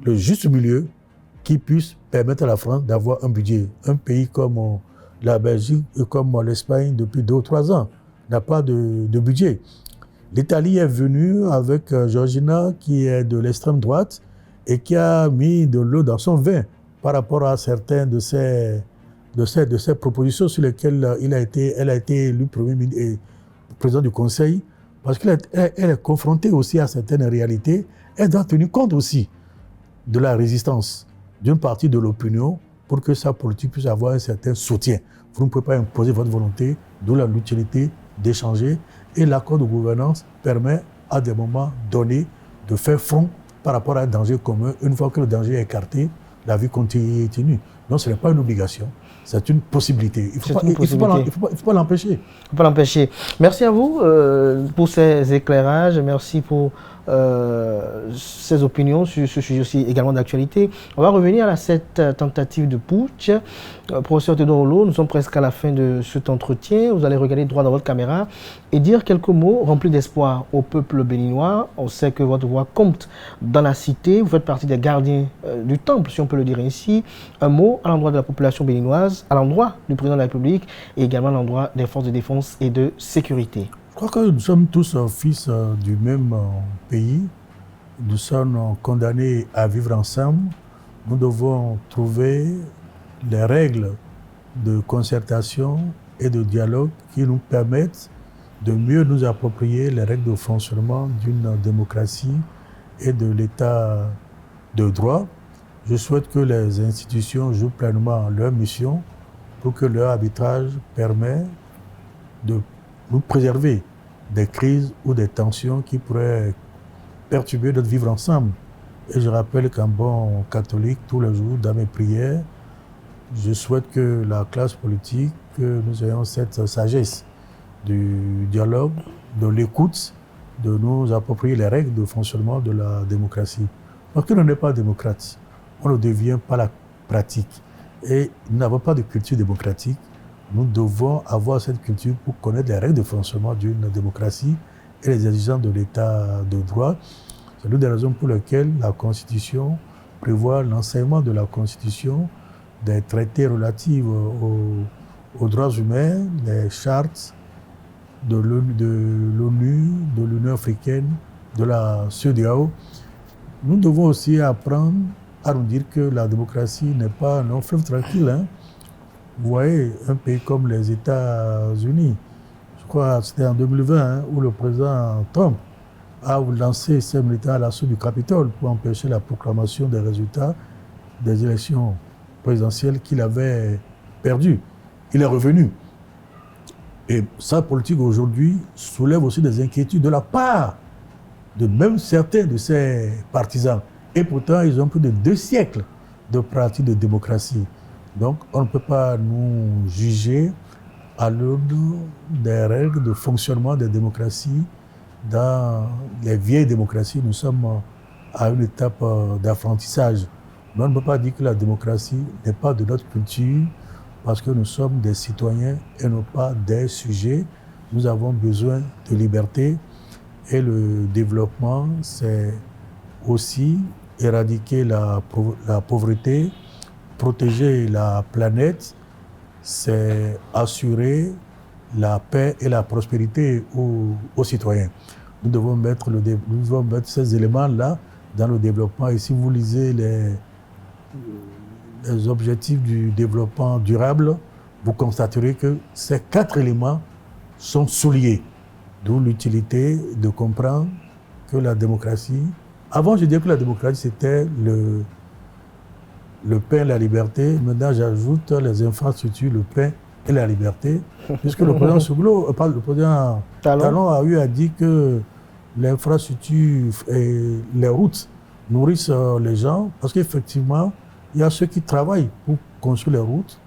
le juste milieu qui puisse permettre à la France d'avoir un budget. Un pays comme la Belgique et comme l'Espagne, depuis 2 ou 3 ans, n'a pas de budget. L'Italie est venue avec Georgina, qui est de l'extrême droite, et qui a mis de l'eau dans son vin par rapport à certaines de ses propositions sur lesquelles elle a été élue Premier ministre et président du Conseil, parce qu'elle est confrontée aussi à certaines réalités. Elle doit tenir compte aussi de la résistance d'une partie de l'opinion pour que sa politique puisse avoir un certain soutien. Vous ne pouvez pas imposer votre volonté, d'où l'utilité d'échanger. Et l'accord de gouvernance permet à des moments donnés de faire front par rapport à un danger commun. Une fois que le danger est écarté, la vie continue. Non, ce n'est pas une obligation, c'est une possibilité. Il ne faut pas l'empêcher. Il ne faut pas l'empêcher. Merci à vous pour ces éclairages. Merci pour ces opinions sur ce sujet aussi également d'actualité. On va revenir à cette tentative de putsch. Professeur Théodore Olo, nous sommes presque à la fin de cet entretien. Vous allez regarder droit dans votre caméra et dire quelques mots remplis d'espoir au peuple béninois. On sait que votre voix compte dans la cité. Vous faites partie des gardiens du temple, si on peut le dire ainsi. Un mot à l'endroit de la population béninoise, à l'endroit du président de la République et également à l'endroit des forces de défense et de sécurité. Je crois que nous sommes tous fils du même pays. Nous sommes condamnés à vivre ensemble. Nous devons trouver les règles de concertation et de dialogue qui nous permettent de mieux nous approprier les règles de fonctionnement d'une démocratie et de l'état de droit. Je souhaite que les institutions jouent pleinement leur mission pour que leur arbitrage permette de nous préserver des crises ou des tensions qui pourraient perturber notre vivre ensemble. Et je rappelle qu'en bon catholique, tous les jours, dans mes prières, je souhaite que la classe politique, que nous ayons cette sagesse du dialogue, de l'écoute, de nous approprier les règles de fonctionnement de la démocratie. Parce que l'on n'est pas démocrate, on ne devient pas la pratique. Et nous n'avons pas de culture démocratique. Nous devons avoir cette culture pour connaître les règles de fonctionnement d'une démocratie et les exigences de l'état de droit. C'est l'une des raisons pour lesquelles la Constitution prévoit l'enseignement de la Constitution, des traités relatifs aux droits humains, les chartes de l'ONU, de l'Union africaine, de la CEDEAO. Nous devons aussi apprendre à nous dire que la démocratie n'est pas un long fleuve tranquille. Vous voyez, un pays comme les États-Unis, je crois que c'était en 2020, où le président Trump a lancé ses militaires à l'assaut du Capitole pour empêcher la proclamation des résultats des élections présidentielles qu'il avait perdues. Il est revenu. Et sa politique aujourd'hui soulève aussi des inquiétudes de la part de même certains de ses partisans. Et pourtant, ils ont plus de 2 siècles de pratique de démocratie. Donc, on ne peut pas nous juger à l'aune des règles de fonctionnement des démocraties dans les vieilles démocraties, nous sommes à une étape d'apprentissage. Mais on ne peut pas dire que la démocratie n'est pas de notre culture parce que nous sommes des citoyens et non pas des sujets. Nous avons besoin de liberté et le développement, c'est aussi éradiquer la pauvreté, protéger la planète, c'est assurer la paix et la prospérité aux citoyens. Nous devons mettre ces éléments-là dans le développement. Et si vous lisez les objectifs du développement durable, vous constaterez que ces 4 éléments sont souliés. D'où l'utilité de comprendre que la démocratie... Avant, je disais que la démocratie, c'était le pain et la liberté. Maintenant, j'ajoute les infrastructures, le pain et la liberté. Puisque le président Souglo, le président Talon a eu à dire que l'infrastructure et les routes nourrissent les gens. Parce qu'effectivement, il y a ceux qui travaillent pour construire les routes.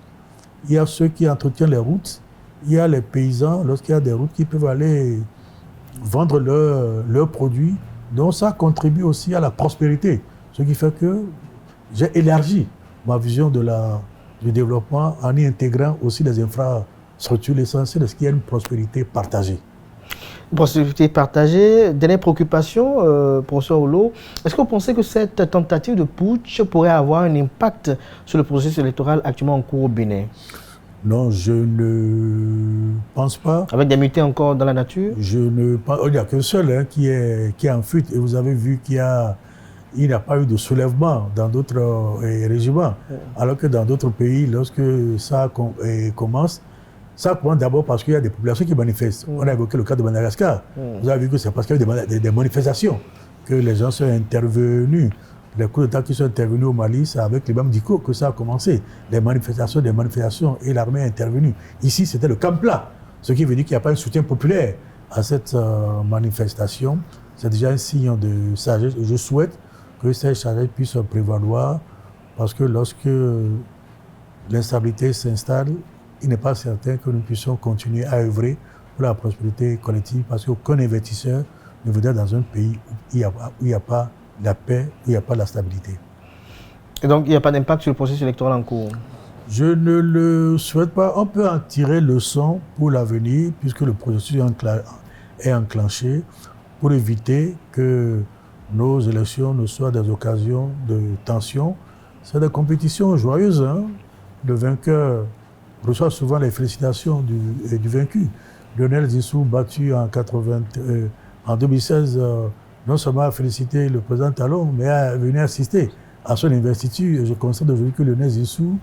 Il y a ceux qui entretiennent les routes. Il y a les paysans, lorsqu'il y a des routes, qui peuvent aller vendre leurs produits. Donc ça contribue aussi à la prospérité. Ce qui fait que j'ai élargi ma vision du développement en y intégrant aussi les infrastructures. L'essentiel, est-ce qu'il y a une prospérité partagée? Prospérité partagée. Dernière préoccupation, professeur Olo, est-ce que vous pensez que cette tentative de putsch pourrait avoir un impact sur le processus électoral actuellement en cours au Bénin? Non, je ne pense pas. Avec des mutins encore dans la nature? Il n'y a qu'un seul qui est en fuite. Et vous avez vu qu'il n'y a pas eu de soulèvement dans d'autres régiments. Alors que dans d'autres pays, lorsque ça commence d'abord parce qu'il y a des populations qui manifestent. On a évoqué le cas de Madagascar. Vous avez vu que c'est parce qu'il y a eu des manifestations que les gens sont intervenus. Les coups d'État qui sont intervenus au Mali, c'est avec les mêmes discours que ça a commencé. Des manifestations, et l'armée est intervenue. Ici, c'était le camp plat. Ce qui veut dire qu'il n'y a pas un soutien populaire à cette manifestation. C'est déjà un signe de sagesse. Je souhaite que cette sagesse puisse prévaloir parce que lorsque l'instabilité s'installe, il n'est pas certain que nous puissions continuer à œuvrer pour la prospérité collective parce qu'aucun investisseur ne voudrait dans un pays où il n'y a pas la paix, où il n'y a pas la stabilité. Et donc, il n'y a pas d'impact sur le processus électoral en cours? Je ne le souhaite pas. On peut en tirer leçon pour l'avenir, puisque le processus est enclenché, pour éviter que nos élections ne soient des occasions de tension. C'est des compétitions joyeuses. Le vainqueur reçoit souvent les félicitations du vaincu. Lionel Zinsou, battu en 2016, non seulement a félicité le président Talon, mais a venu assister à son investiture. Je constate aujourd'hui que Lionel Zinsou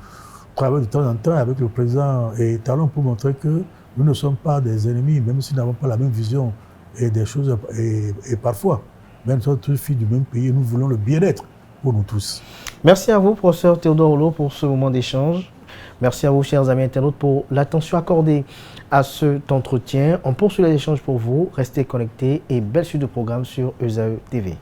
travaille de temps en temps avec le président Talon pour montrer que nous ne sommes pas des ennemis, même si nous n'avons pas la même vision des choses. Et parfois, même si nous sommes tous filles du même pays, nous voulons le bien-être pour nous tous. Merci à vous, professeur Théodore Olo, pour ce moment d'échange. Merci à vous, chers amis internautes, pour l'attention accordée à cet entretien. On poursuit les échanges pour vous. Restez connectés et belle suite de programmes sur ESAE TV.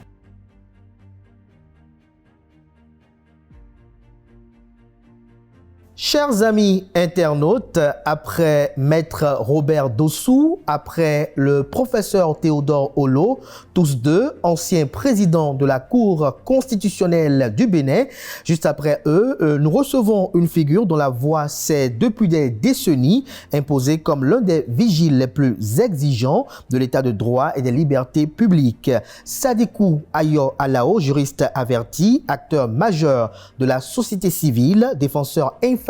Chers amis internautes, après Maître Robert Dossou, après le professeur Théodore Olo, tous deux anciens présidents de la Cour constitutionnelle du Bénin, juste après eux, nous recevons une figure dont la voix s'est depuis des décennies imposée comme l'un des vigiles les plus exigeants de l'état de droit et des libertés publiques. Sadikou Ayo Alao, juriste averti, acteur majeur de la société civile, défenseur infatigable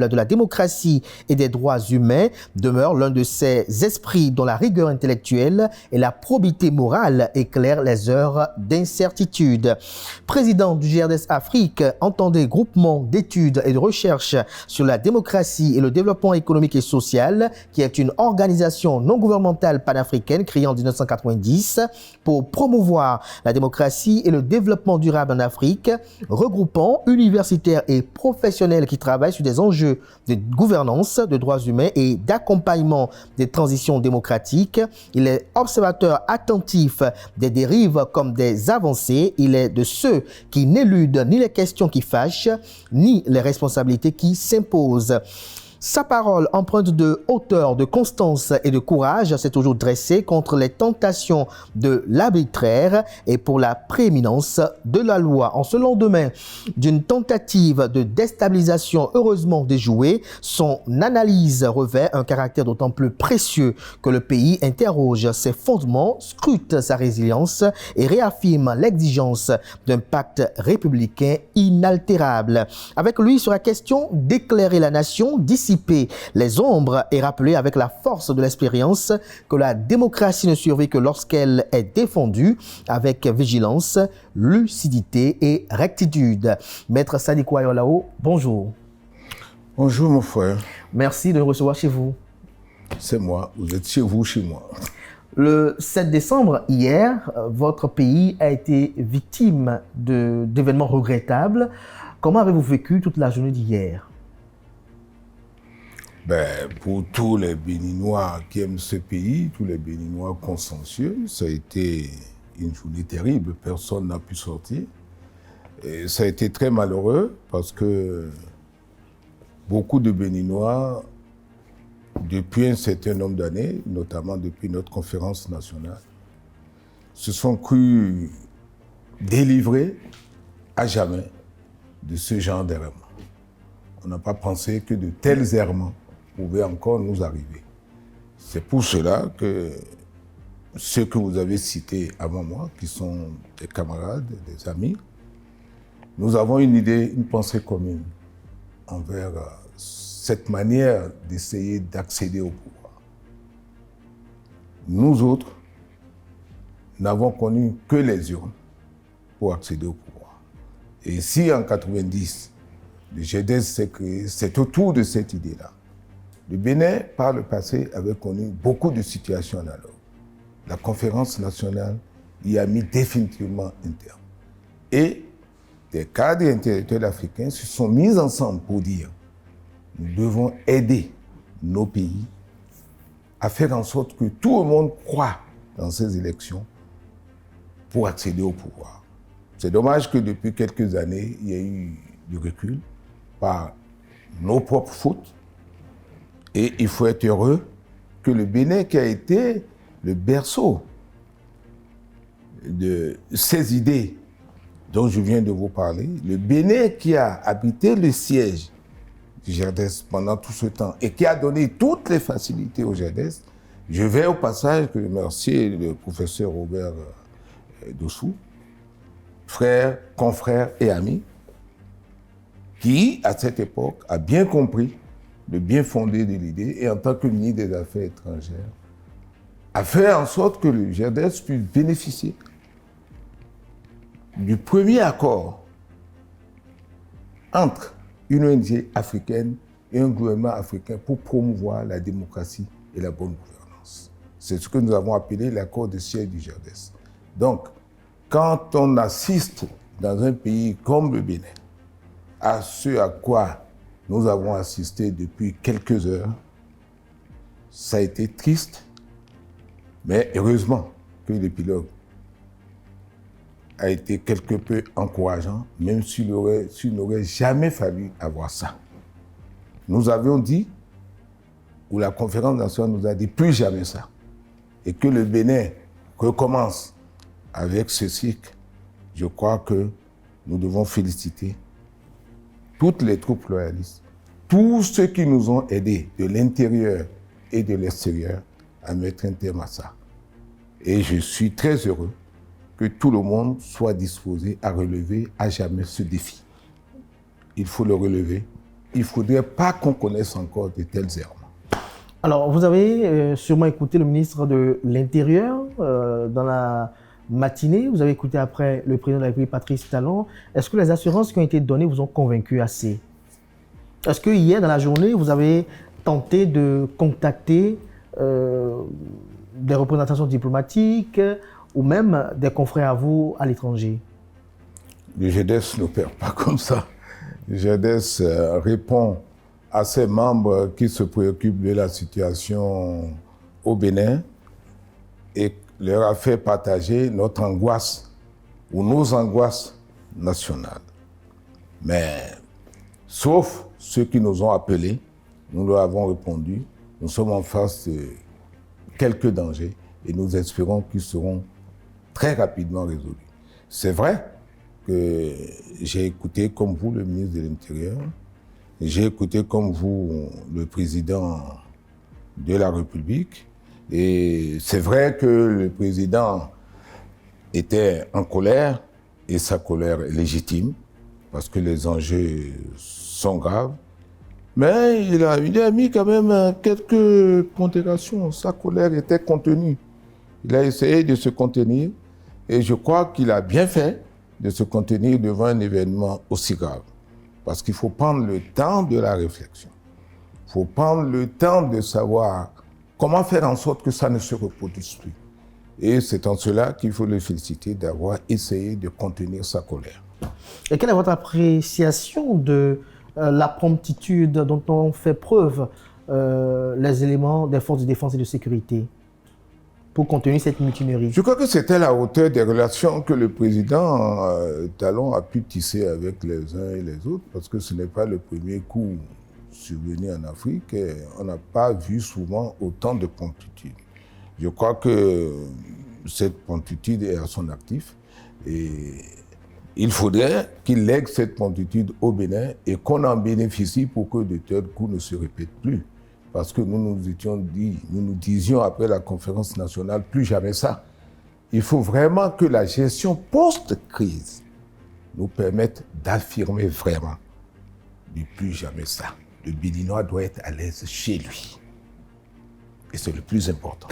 de la démocratie et des droits humains, demeure l'un de ces esprits dont la rigueur intellectuelle et la probité morale éclairent les heures d'incertitude. Président du GRDS Afrique, entendez groupement d'études et de recherche sur la démocratie et le développement économique et social, qui est une organisation non gouvernementale panafricaine créée en 1990 pour promouvoir la démocratie et le développement durable en Afrique, regroupant universitaires et professionnels qui travaillent sur des enjeux de gouvernance, de droits humains et d'accompagnement des transitions démocratiques. Il est observateur attentif des dérives comme des avancées. Il est de ceux qui n'éludent ni les questions qui fâchent, ni les responsabilités qui s'imposent. Sa parole, empreinte de hauteur, de constance et de courage, s'est toujours dressée contre les tentations de l'arbitraire et pour la prééminence de la loi. En ce lendemain d'une tentative de déstabilisation heureusement déjouée, son analyse revêt un caractère d'autant plus précieux que le pays interroge ses fondements, scrute sa résilience et réaffirme l'exigence d'un pacte républicain inaltérable. Avec lui, il sera question d'éclairer la nation, dissiper les ombres et rappeler avec la force de l'expérience que la démocratie ne survit que lorsqu'elle est défendue avec vigilance, lucidité et rectitude. Maître Sadiko Ayolao, bonjour. Bonjour mon frère. Merci de nous recevoir chez vous. C'est moi, vous êtes chez vous, chez moi. Le 7 décembre, hier, votre pays a été victime d'événements regrettables. Comment avez-vous vécu toute la journée d'hier? Pour tous les Béninois qui aiment ce pays, tous les Béninois consciencieux, ça a été une journée terrible. Personne n'a pu sortir. Et ça a été très malheureux parce que beaucoup de Béninois, depuis un certain nombre d'années, notamment depuis notre conférence nationale, se sont crus délivrés à jamais de ce genre d'errement. On n'a pas pensé que de tels errements pouvaient encore nous arriver. C'est pour cela que ceux que vous avez cités avant moi, qui sont des camarades, des amis, nous avons une idée, une pensée commune envers cette manière d'essayer d'accéder au pouvoir. Nous autres n'avons connu que les urnes pour accéder au pouvoir. Et si en 90, le GEDES s'est créé, c'est autour de cette idée-là. Le Bénin, par le passé, avait connu beaucoup de situations analogues. La conférence nationale y a mis définitivement un terme. Et des cadres intellectuels africains se sont mis ensemble pour dire nous devons aider nos pays à faire en sorte que tout le monde croit dans ces élections pour accéder au pouvoir. C'est dommage que depuis quelques années, il y ait eu du recul par nos propres fautes. Et il faut être heureux que le Bénin, qui a été le berceau de ces idées dont je viens de vous parler, le Bénin qui a habité le siège du GERDES pendant tout ce temps et qui a donné toutes les facilités au GERDES, je vais au passage remercier le professeur Robert Dossou, frère, confrère et ami, qui, à cette époque, a bien compris le bien fondé de l'idée et en tant que ministre des Affaires étrangères, a fait en sorte que le GERDES puisse bénéficier du premier accord entre une ONG africaine et un gouvernement africain pour promouvoir la démocratie et la bonne gouvernance. C'est ce que nous avons appelé l'accord de siège du GERDES. Donc, quand on assiste dans un pays comme le Bénin à ce à quoi nous avons assisté depuis quelques heures, ça a été triste, mais heureusement que l'épilogue a été quelque peu encourageant, même s'il n'aurait jamais fallu avoir ça. Nous avions dit, ou la conférence nationale nous a dit, plus jamais ça. Et que le Bénin recommence avec ce cycle, je crois que nous devons féliciter toutes les troupes loyalistes, tous ceux qui nous ont aidés de l'intérieur et de l'extérieur à mettre un terme à ça. Et je suis très heureux que tout le monde soit disposé à relever à jamais ce défi. Il faut le relever. Il ne faudrait pas qu'on connaisse encore de tels errements. Alors, vous avez sûrement écouté le ministre de l'Intérieur dans la matinée. Vous avez écouté après le président de la République, Patrice Talon. Est-ce que les assurances qui ont été données vous ont convaincu assez? Est-ce que hier, dans la journée, vous avez tenté de contacter des représentations diplomatiques ou même des confrères à vous à l'étranger? Le GEDES n'opère pas comme ça. Le GEDES répond à ses membres qui se préoccupent de la situation au Bénin et leur a fait partager notre angoisse ou nos angoisses nationales. Mais, sauf ceux qui nous ont appelés Nous leur avons répondu. Nous sommes en face de quelques dangers et nous espérons qu'ils seront très rapidement résolus. C'est vrai que j'ai écouté comme vous le ministre de l'Intérieur, j'ai écouté comme vous le président de la République, et c'est vrai que le président était en colère, et sa colère est légitime, parce que les enjeux sont graves, mais il a mis quand même quelques pondérations. Sa colère était contenue. Il a essayé de se contenir, et je crois qu'il a bien fait de se contenir devant un événement aussi grave. Parce qu'il faut prendre le temps de la réflexion. Il faut prendre le temps de savoir comment faire en sorte que ça ne se reproduise plus. Et c'est en cela qu'il faut le féliciter d'avoir essayé de contenir sa colère. Et quelle est votre appréciation de la promptitude dont ont fait preuve les éléments des forces de défense et de sécurité pour contenir cette mutinerie? Je crois que c'était à la hauteur des relations que le président Talon a pu tisser avec les uns et les autres, parce que ce n'est pas le premier coup survenu en Afrique. Et on n'a pas vu souvent autant de promptitude. Je crois que cette promptitude est à son actif et il faudrait qu'il lègue cette promptitude au Bénin et qu'on en bénéficie pour que de tels coups ne se répètent plus. Parce que nous nous disions après la conférence nationale, plus jamais ça. Il faut vraiment que la gestion post-crise nous permette d'affirmer vraiment du plus jamais ça. Le Béninois doit être à l'aise chez lui. Et c'est le plus important.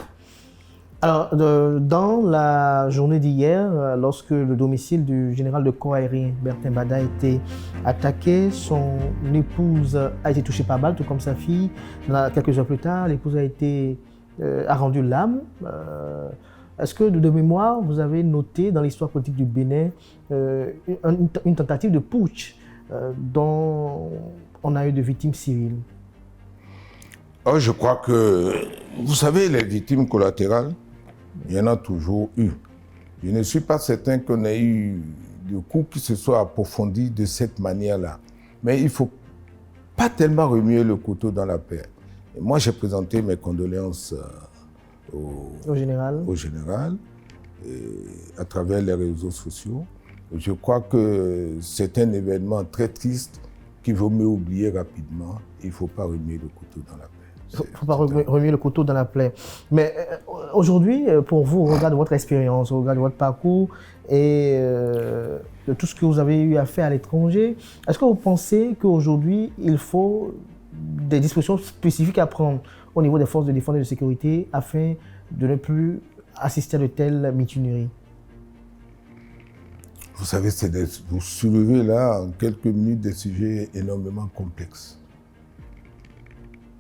Alors, dans la journée d'hier, lorsque le domicile du général de corps aérien, Bertin Bada, a été attaqué, son épouse a été touchée par balle, tout comme sa fille. Quelques heures plus tard, l'épouse a rendu l'âme. Est-ce que, de mémoire, vous avez noté dans l'histoire politique du Bénin une tentative de putsch dont on a eu de victimes civiles? Oh, je crois que, vous savez, les victimes collatérales, il y en a toujours eu. Je ne suis pas certain qu'on ait eu de coups qui se soient approfondis de cette manière-là. Mais il ne faut pas tellement remuer le couteau dans la plaie. Et moi, j'ai présenté mes condoléances au général à travers les réseaux sociaux. Je crois que c'est un événement très triste qu'il vaut mieux oublier rapidement. Il ne faut pas remuer le couteau dans la plaie. Il ne faut pas remuer le couteau dans la plaie. Mais aujourd'hui, pour vous, au regard de votre expérience, au regard de votre parcours et de tout ce que vous avez eu à faire à l'étranger, est-ce que vous pensez qu'aujourd'hui, il faut des dispositions spécifiques à prendre au niveau des forces de défense et de sécurité afin de ne plus assister à de telles mutineries? Vous savez, vous soulevez là, en quelques minutes, des sujets énormément complexes.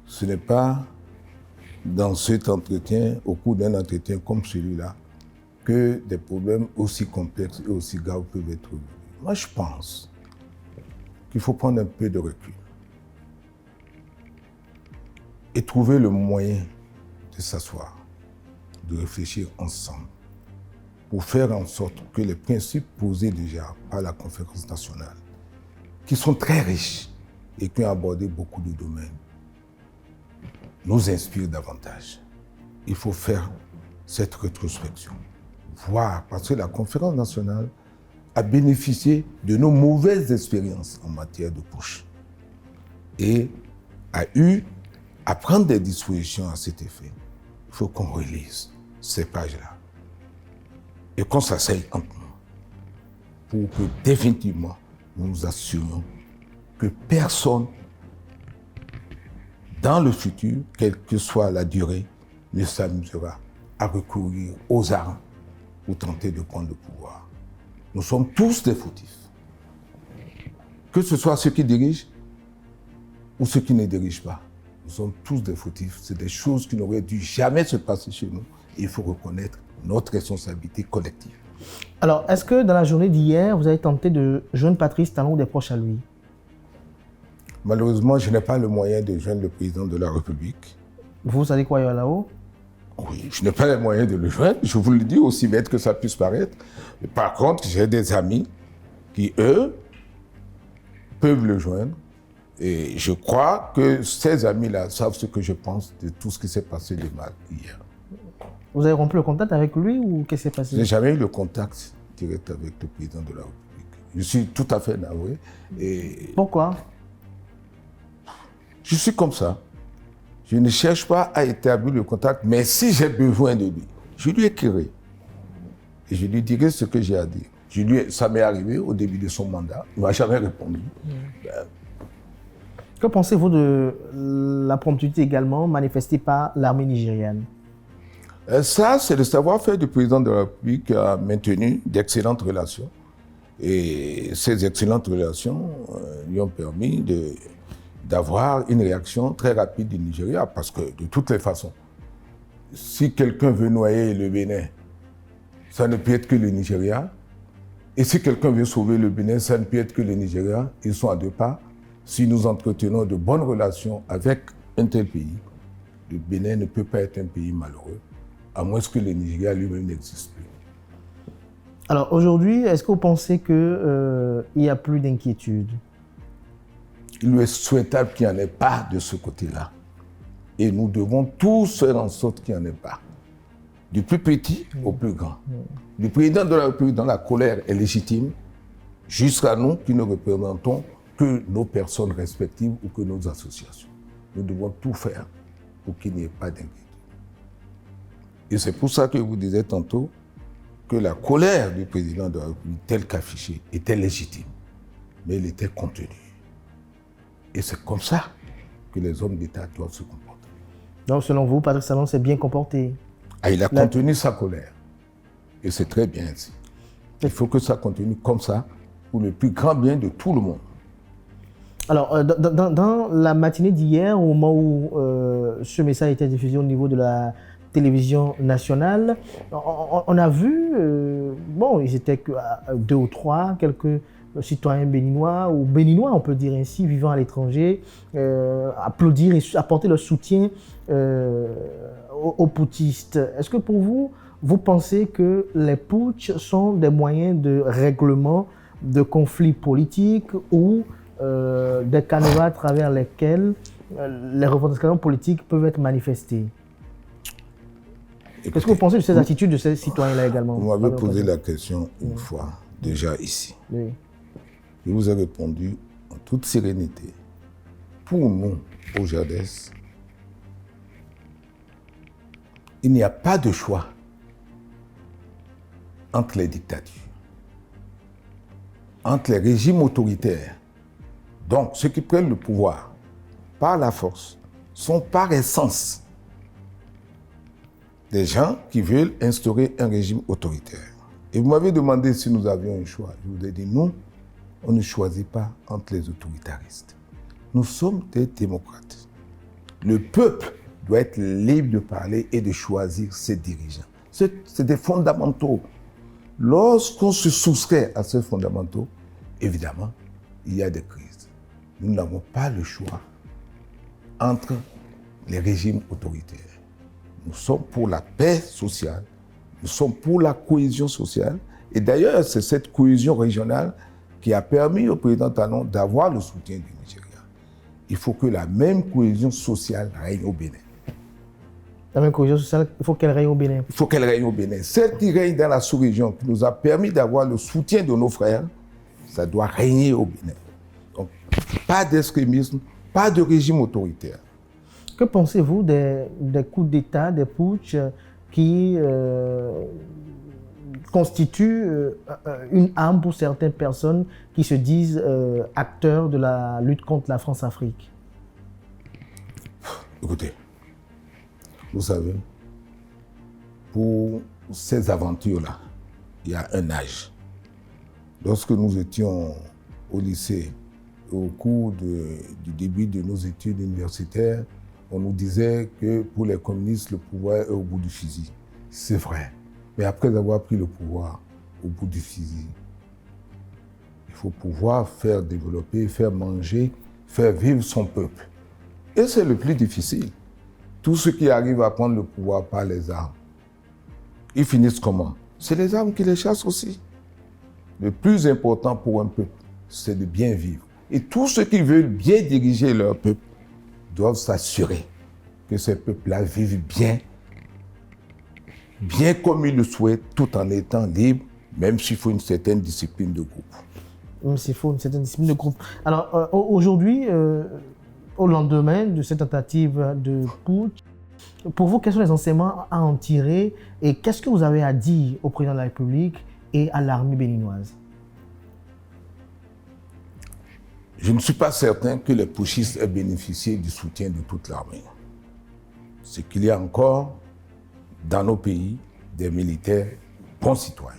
Ce n'est pas dans cet entretien, au cours d'un entretien comme celui-là, que des problèmes aussi complexes et aussi graves peuvent être résolus. Moi, je pense qu'il faut prendre un peu de recul et trouver le moyen de s'asseoir, de réfléchir ensemble pour faire en sorte que les principes posés déjà par la conférence nationale, qui sont très riches et qui ont abordé beaucoup de domaines, nous inspirent davantage. Il faut faire cette rétrospection, voir, parce que la conférence nationale a bénéficié de nos mauvaises expériences en matière de push et a eu à prendre des dispositions à cet effet. Il faut qu'on relise ces pages-là et qu'on s'asseye entre nous pour que définitivement nous nous assurions que personne dans le futur, quelle que soit la durée, ne s'amusera à recourir aux armes pour tenter de prendre le pouvoir. Nous sommes tous des fautifs. Que ce soit ceux qui dirigent ou ceux qui ne dirigent pas. Nous sommes tous des fautifs. C'est des choses qui n'auraient dû jamais se passer chez nous. Et il faut reconnaître notre responsabilité collective. Alors, est-ce que dans la journée d'hier, vous avez tenté de joindre Patrice Talon ou des proches à lui? Malheureusement, je n'ai pas le moyen de joindre le président de la République. Vous allez quoi là-haut? Oui, je n'ai pas les moyens de le joindre. Je vous le dis, aussi bête que ça puisse paraître. Mais par contre, j'ai des amis qui, eux, peuvent le joindre. Et je crois que ces amis-là savent ce que je pense de tout ce qui s'est passé de mal hier. Vous avez rompu le contact avec lui ou qu'est-ce qui s'est passé? Je n'ai jamais eu le contact direct avec le président de la République. Je suis tout à fait navré. Et pourquoi? Je suis comme ça. Je ne cherche pas à établir le contact, mais si j'ai besoin de lui, je lui écrirai. Et je lui dirai ce que j'ai à dire. Ça m'est arrivé au début de son mandat. Il ne m'a jamais répondu. Que pensez-vous de la promptitude également manifestée par l'armée nigériane? Ça, c'est le savoir-faire du président de la République qui a maintenu d'excellentes relations. Et ces excellentes relations lui ont permis d'avoir une réaction très rapide du Nigeria. Parce que de toutes les façons, si quelqu'un veut noyer le Bénin, ça ne peut être que le Nigeria. Et si quelqu'un veut sauver le Bénin, ça ne peut être que le Nigeria. Ils sont à deux pas. Si nous entretenons de bonnes relations avec un tel pays, le Bénin ne peut pas être un pays malheureux, à moins que le Nigeria lui-même n'existe plus. Alors aujourd'hui, est-ce que vous pensez qu'il n'y a plus d'inquiétude? Il est souhaitable qu'il n'y en ait pas de ce côté-là. Et nous devons tous faire en sorte qu'il n'y en ait pas. Du plus petit au plus grand. Du président de la République, dont la colère est légitime, jusqu'à nous qui ne représentons que nos personnes respectives ou que nos associations. Nous devons tout faire pour qu'il n'y ait pas d'inquiétude. Et c'est pour ça que je vous disais tantôt que la colère du président de la République, telle qu'affichée, était légitime, mais elle était contenue. Et c'est comme ça que les hommes d'État doivent se comporter. Donc selon vous, Patrice Talon s'est bien comporté? Il a contenu sa colère. Et c'est très bien ainsi. Il faut que ça continue comme ça pour le plus grand bien de tout le monde. Alors, dans la matinée d'hier, au moment où ce message était diffusé au niveau de la télévision nationale, on a vu, ils étaient que 2 ou 3, quelques citoyens béninois, ou béninois on peut dire ainsi, vivant à l'étranger, applaudir et apporter leur soutien aux putschistes. Est-ce que pour vous, vous pensez que les putschs sont des moyens de règlement de conflits politiques ou des canaux à travers lesquels les revendications politiques peuvent être manifestées? Qu'est-ce que vous pensez de ces attitudes de ces citoyens-là également? Vous m'avez posé la question une fois, déjà ici. Oui. Je vous ai répondu en toute sérénité. Pour nous, au JADES, il n'y a pas de choix entre les dictatures, entre les régimes autoritaires. Donc, ceux qui prennent le pouvoir par la force sont par essence des gens qui veulent instaurer un régime autoritaire. Et vous m'avez demandé si nous avions un choix. Je vous ai dit non, on ne choisit pas entre les autoritaristes. Nous sommes des démocrates. Le peuple doit être libre de parler et de choisir ses dirigeants. C'est des fondamentaux. Lorsqu'on se soustrait à ces fondamentaux, évidemment, il y a des crises. Nous n'avons pas le choix entre les régimes autoritaires. Nous sommes pour la paix sociale, nous sommes pour la cohésion sociale. Et d'ailleurs, c'est cette cohésion régionale qui a permis au président Talon d'avoir le soutien du Nigeria. Il faut que la même cohésion sociale règne au Bénin. La même cohésion sociale, il faut qu'elle règne au Bénin. Il faut qu'elle règne au Bénin. Celle qui règne dans la sous-région, qui nous a permis d'avoir le soutien de nos frères, ça doit régner au Bénin. Donc, pas d'extrémisme, pas de régime autoritaire. Que pensez-vous des coups d'État, des putschs qui constituent une arme pour certaines personnes qui se disent acteurs de la lutte contre la France-Afrique? Écoutez, vous savez, pour ces aventures-là, il y a un âge. Lorsque nous étions au lycée, au cours du début de nos études universitaires, on nous disait que pour les communistes, le pouvoir est au bout du fusil. C'est vrai. Mais après avoir pris le pouvoir au bout du fusil, il faut pouvoir faire développer, faire manger, faire vivre son peuple. Et c'est le plus difficile. Tous ceux qui arrivent à prendre le pouvoir par les armes, ils finissent comment? C'est les armes qui les chassent aussi. Le plus important pour un peuple, c'est de bien vivre. Et tous ceux qui veulent bien diriger leur peuple doivent s'assurer que ces peuples-là vivent bien comme ils le souhaitent, tout en étant libres, même s'il faut une certaine discipline de groupe. Même s'il faut une certaine discipline de groupe. Alors, aujourd'hui, au lendemain de cette tentative de putsch, pour vous, quels sont les enseignements à en tirer et qu'est-ce que vous avez à dire au président de la République et à l'armée béninoise? Je ne suis pas certain que les putschistes aient bénéficié du soutien de toute l'armée. C'est qu'il y a encore dans nos pays des militaires bons citoyens.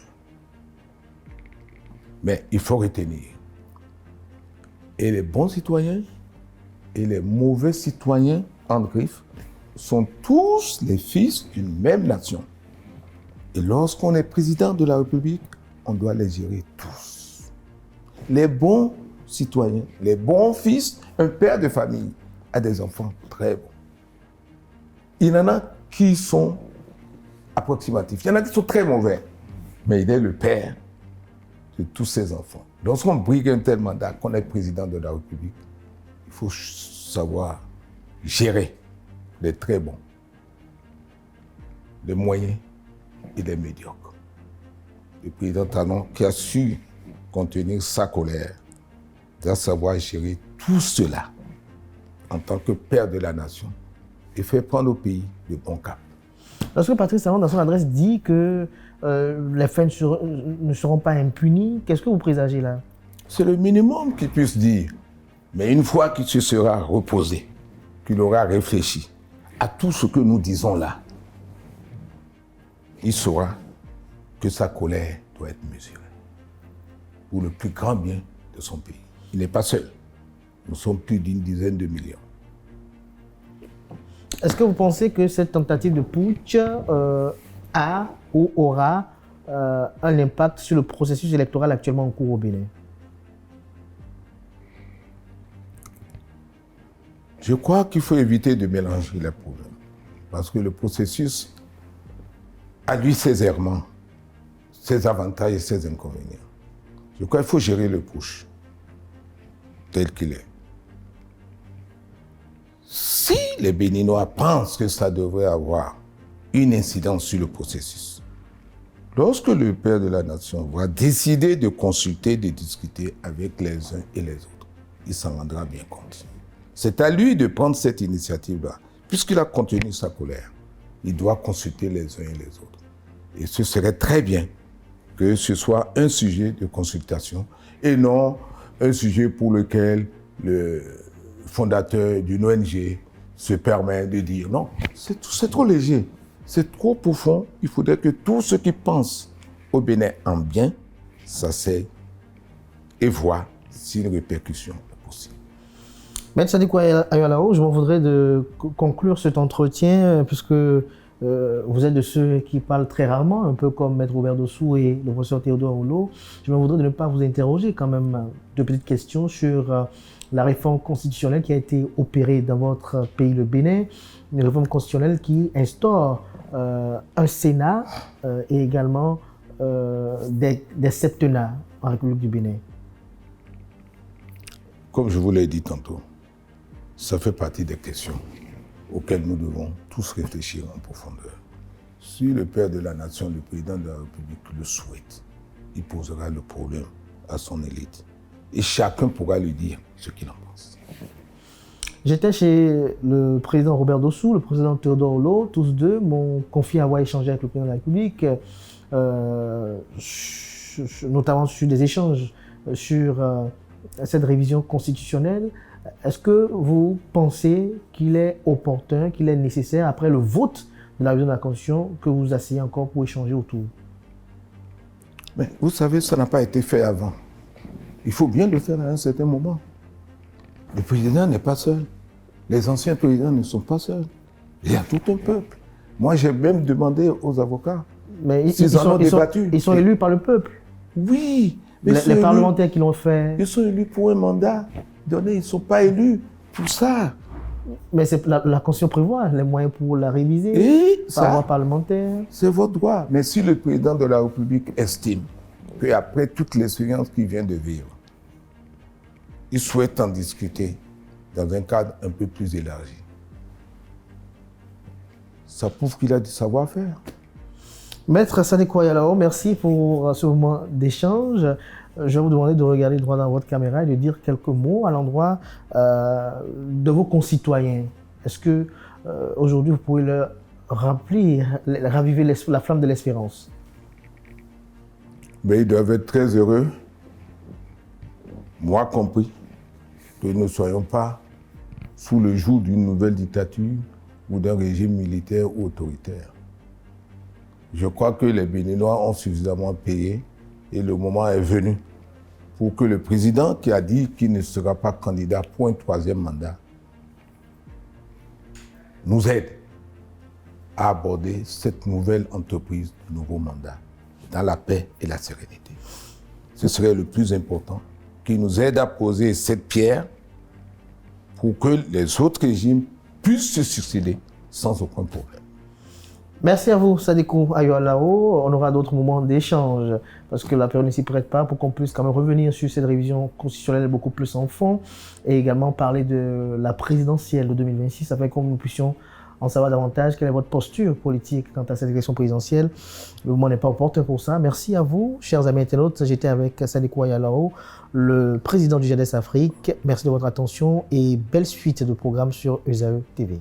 Mais il faut retenir, et les bons citoyens et les mauvais citoyens, en griffe, sont tous les fils d'une même nation. Et lorsqu'on est président de la République, on doit les gérer tous. Les bons citoyens, les bons fils, un père de famille a des enfants très bons. Il y en a qui sont approximatifs, il y en a qui sont très mauvais, mais il est le père de tous ses enfants. Lorsqu'on brigue un tel mandat, qu'on est président de la République, il faut savoir gérer les très bons, les moyens et les médiocres. Le président Talon, qui a su contenir sa colère, doit savoir gérer tout cela en tant que père de la nation et faire prendre au pays de bons caps. Lorsque Patrice Talon, dans son adresse, dit que les faits ne seront pas impunis, qu'est-ce que vous présagez là? C'est le minimum qu'il puisse dire. Mais une fois qu'il se sera reposé, qu'il aura réfléchi à tout ce que nous disons là, il saura que sa colère doit être mesurée pour le plus grand bien de son pays. Il n'est pas seul. Nous sommes plus d'une dizaine de millions. Est-ce que vous pensez que cette tentative de putsch a ou aura un impact sur le processus électoral actuellement en cours au Bénin? Je crois qu'il faut éviter de mélanger les problèmes. Parce que le processus a lui ses errements, ses avantages et ses inconvénients. Je crois qu'il faut gérer le push tel qu'il est. Si les Béninois pensent que ça devrait avoir une incidence sur le processus, lorsque le père de la nation va décider de consulter, de discuter avec les uns et les autres, il s'en rendra bien compte. C'est à lui de prendre cette initiative-là. Puisqu'il a contenu sa colère, il doit consulter les uns et les autres. Et ce serait très bien que ce soit un sujet de consultation et non un sujet pour lequel le fondateur d'une ONG se permet de dire non, c'est trop léger, c'est trop profond. Il faudrait que tous ceux qui pensent au Bénin en bien s'asseyent et voient si une répercussion est possible. Maître Sadiko Ayalao, je m'en voudrais de conclure cet entretien puisque vous êtes de ceux qui parlent très rarement, un peu comme Maître Robert Dossou et le professeur Théodore Olo. Je m'en voudrais de ne pas vous interroger quand même de petites questions sur la réforme constitutionnelle qui a été opérée dans votre pays, le Bénin, une réforme constitutionnelle qui instaure un Sénat et également des septennats en République du Bénin. Comme je vous l'ai dit tantôt, ça fait partie des questions auxquelles nous devons tous réfléchir en profondeur. Si le père de la nation, le président de la République le souhaite, il posera le problème à son élite. Et chacun pourra lui dire ce qu'il en pense. J'étais chez le président Robert Dossou, le président Théodore Olo, tous deux m'ont confié avoir échangé avec le président de la République, notamment sur des échanges sur cette révision constitutionnelle. Est-ce que vous pensez qu'il est opportun, qu'il est nécessaire, après le vote de la révision de la Constitution, que vous asseyez encore pour échanger autour? Mais vous savez, ça n'a pas été fait avant. Il faut bien le faire à un certain moment. Le président n'est pas seul. Les anciens présidents ne sont pas seuls. Il y a tout un peuple. Moi, j'ai même demandé aux avocats. Mais ils sont élus par le peuple. Oui. Les parlementaires qui l'ont fait. Ils sont élus pour un mandat donné. Ils ne sont pas élus pour ça. Mais la Constitution prévoit les moyens pour la réviser. Et par voie parlementaire. C'est votre droit. Mais si le président de la République estime qu'après toute l'expérience qu'il vient de vivre, il souhaite en discuter dans un cadre un peu plus élargi. Ça prouve qu'il a du savoir-faire. Maître Sadiko Ayalao, merci pour ce moment d'échange. Je vais vous demander de regarder droit dans votre caméra et de dire quelques mots à l'endroit de vos concitoyens. Est-ce que aujourd'hui vous pouvez leur raviver la flamme de l'espérance? Mais ils doivent être très heureux, moi compris, que nous ne soyons pas sous le joug d'une nouvelle dictature ou d'un régime militaire ou autoritaire. Je crois que les Béninois ont suffisamment payé et le moment est venu pour que le président qui a dit qu'il ne sera pas candidat pour un 3e mandat nous aide à aborder cette nouvelle entreprise du nouveau mandat dans la paix et la sérénité. Ce serait le plus important, qu'il nous aide à poser cette pierre pour que les autres régimes puissent se succéder sans aucun problème. Merci à vous, Sadiko Ayalao. On aura d'autres moments d'échange parce que la période ne s'y prête pas pour qu'on puisse quand même revenir sur cette révision constitutionnelle beaucoup plus en fond et également parler de la présidentielle de 2026 afin que nous puissions en savoir davantage. Quelle est votre posture politique quant à cette élection présidentielle? Le moment n'est pas opportun pour ça. Merci à vous, chers amis internautes. J'étais avec Sadiko Ayalao, le président du GEDES Afrique. Merci de votre attention et belle suite de programmes sur ESAE TV.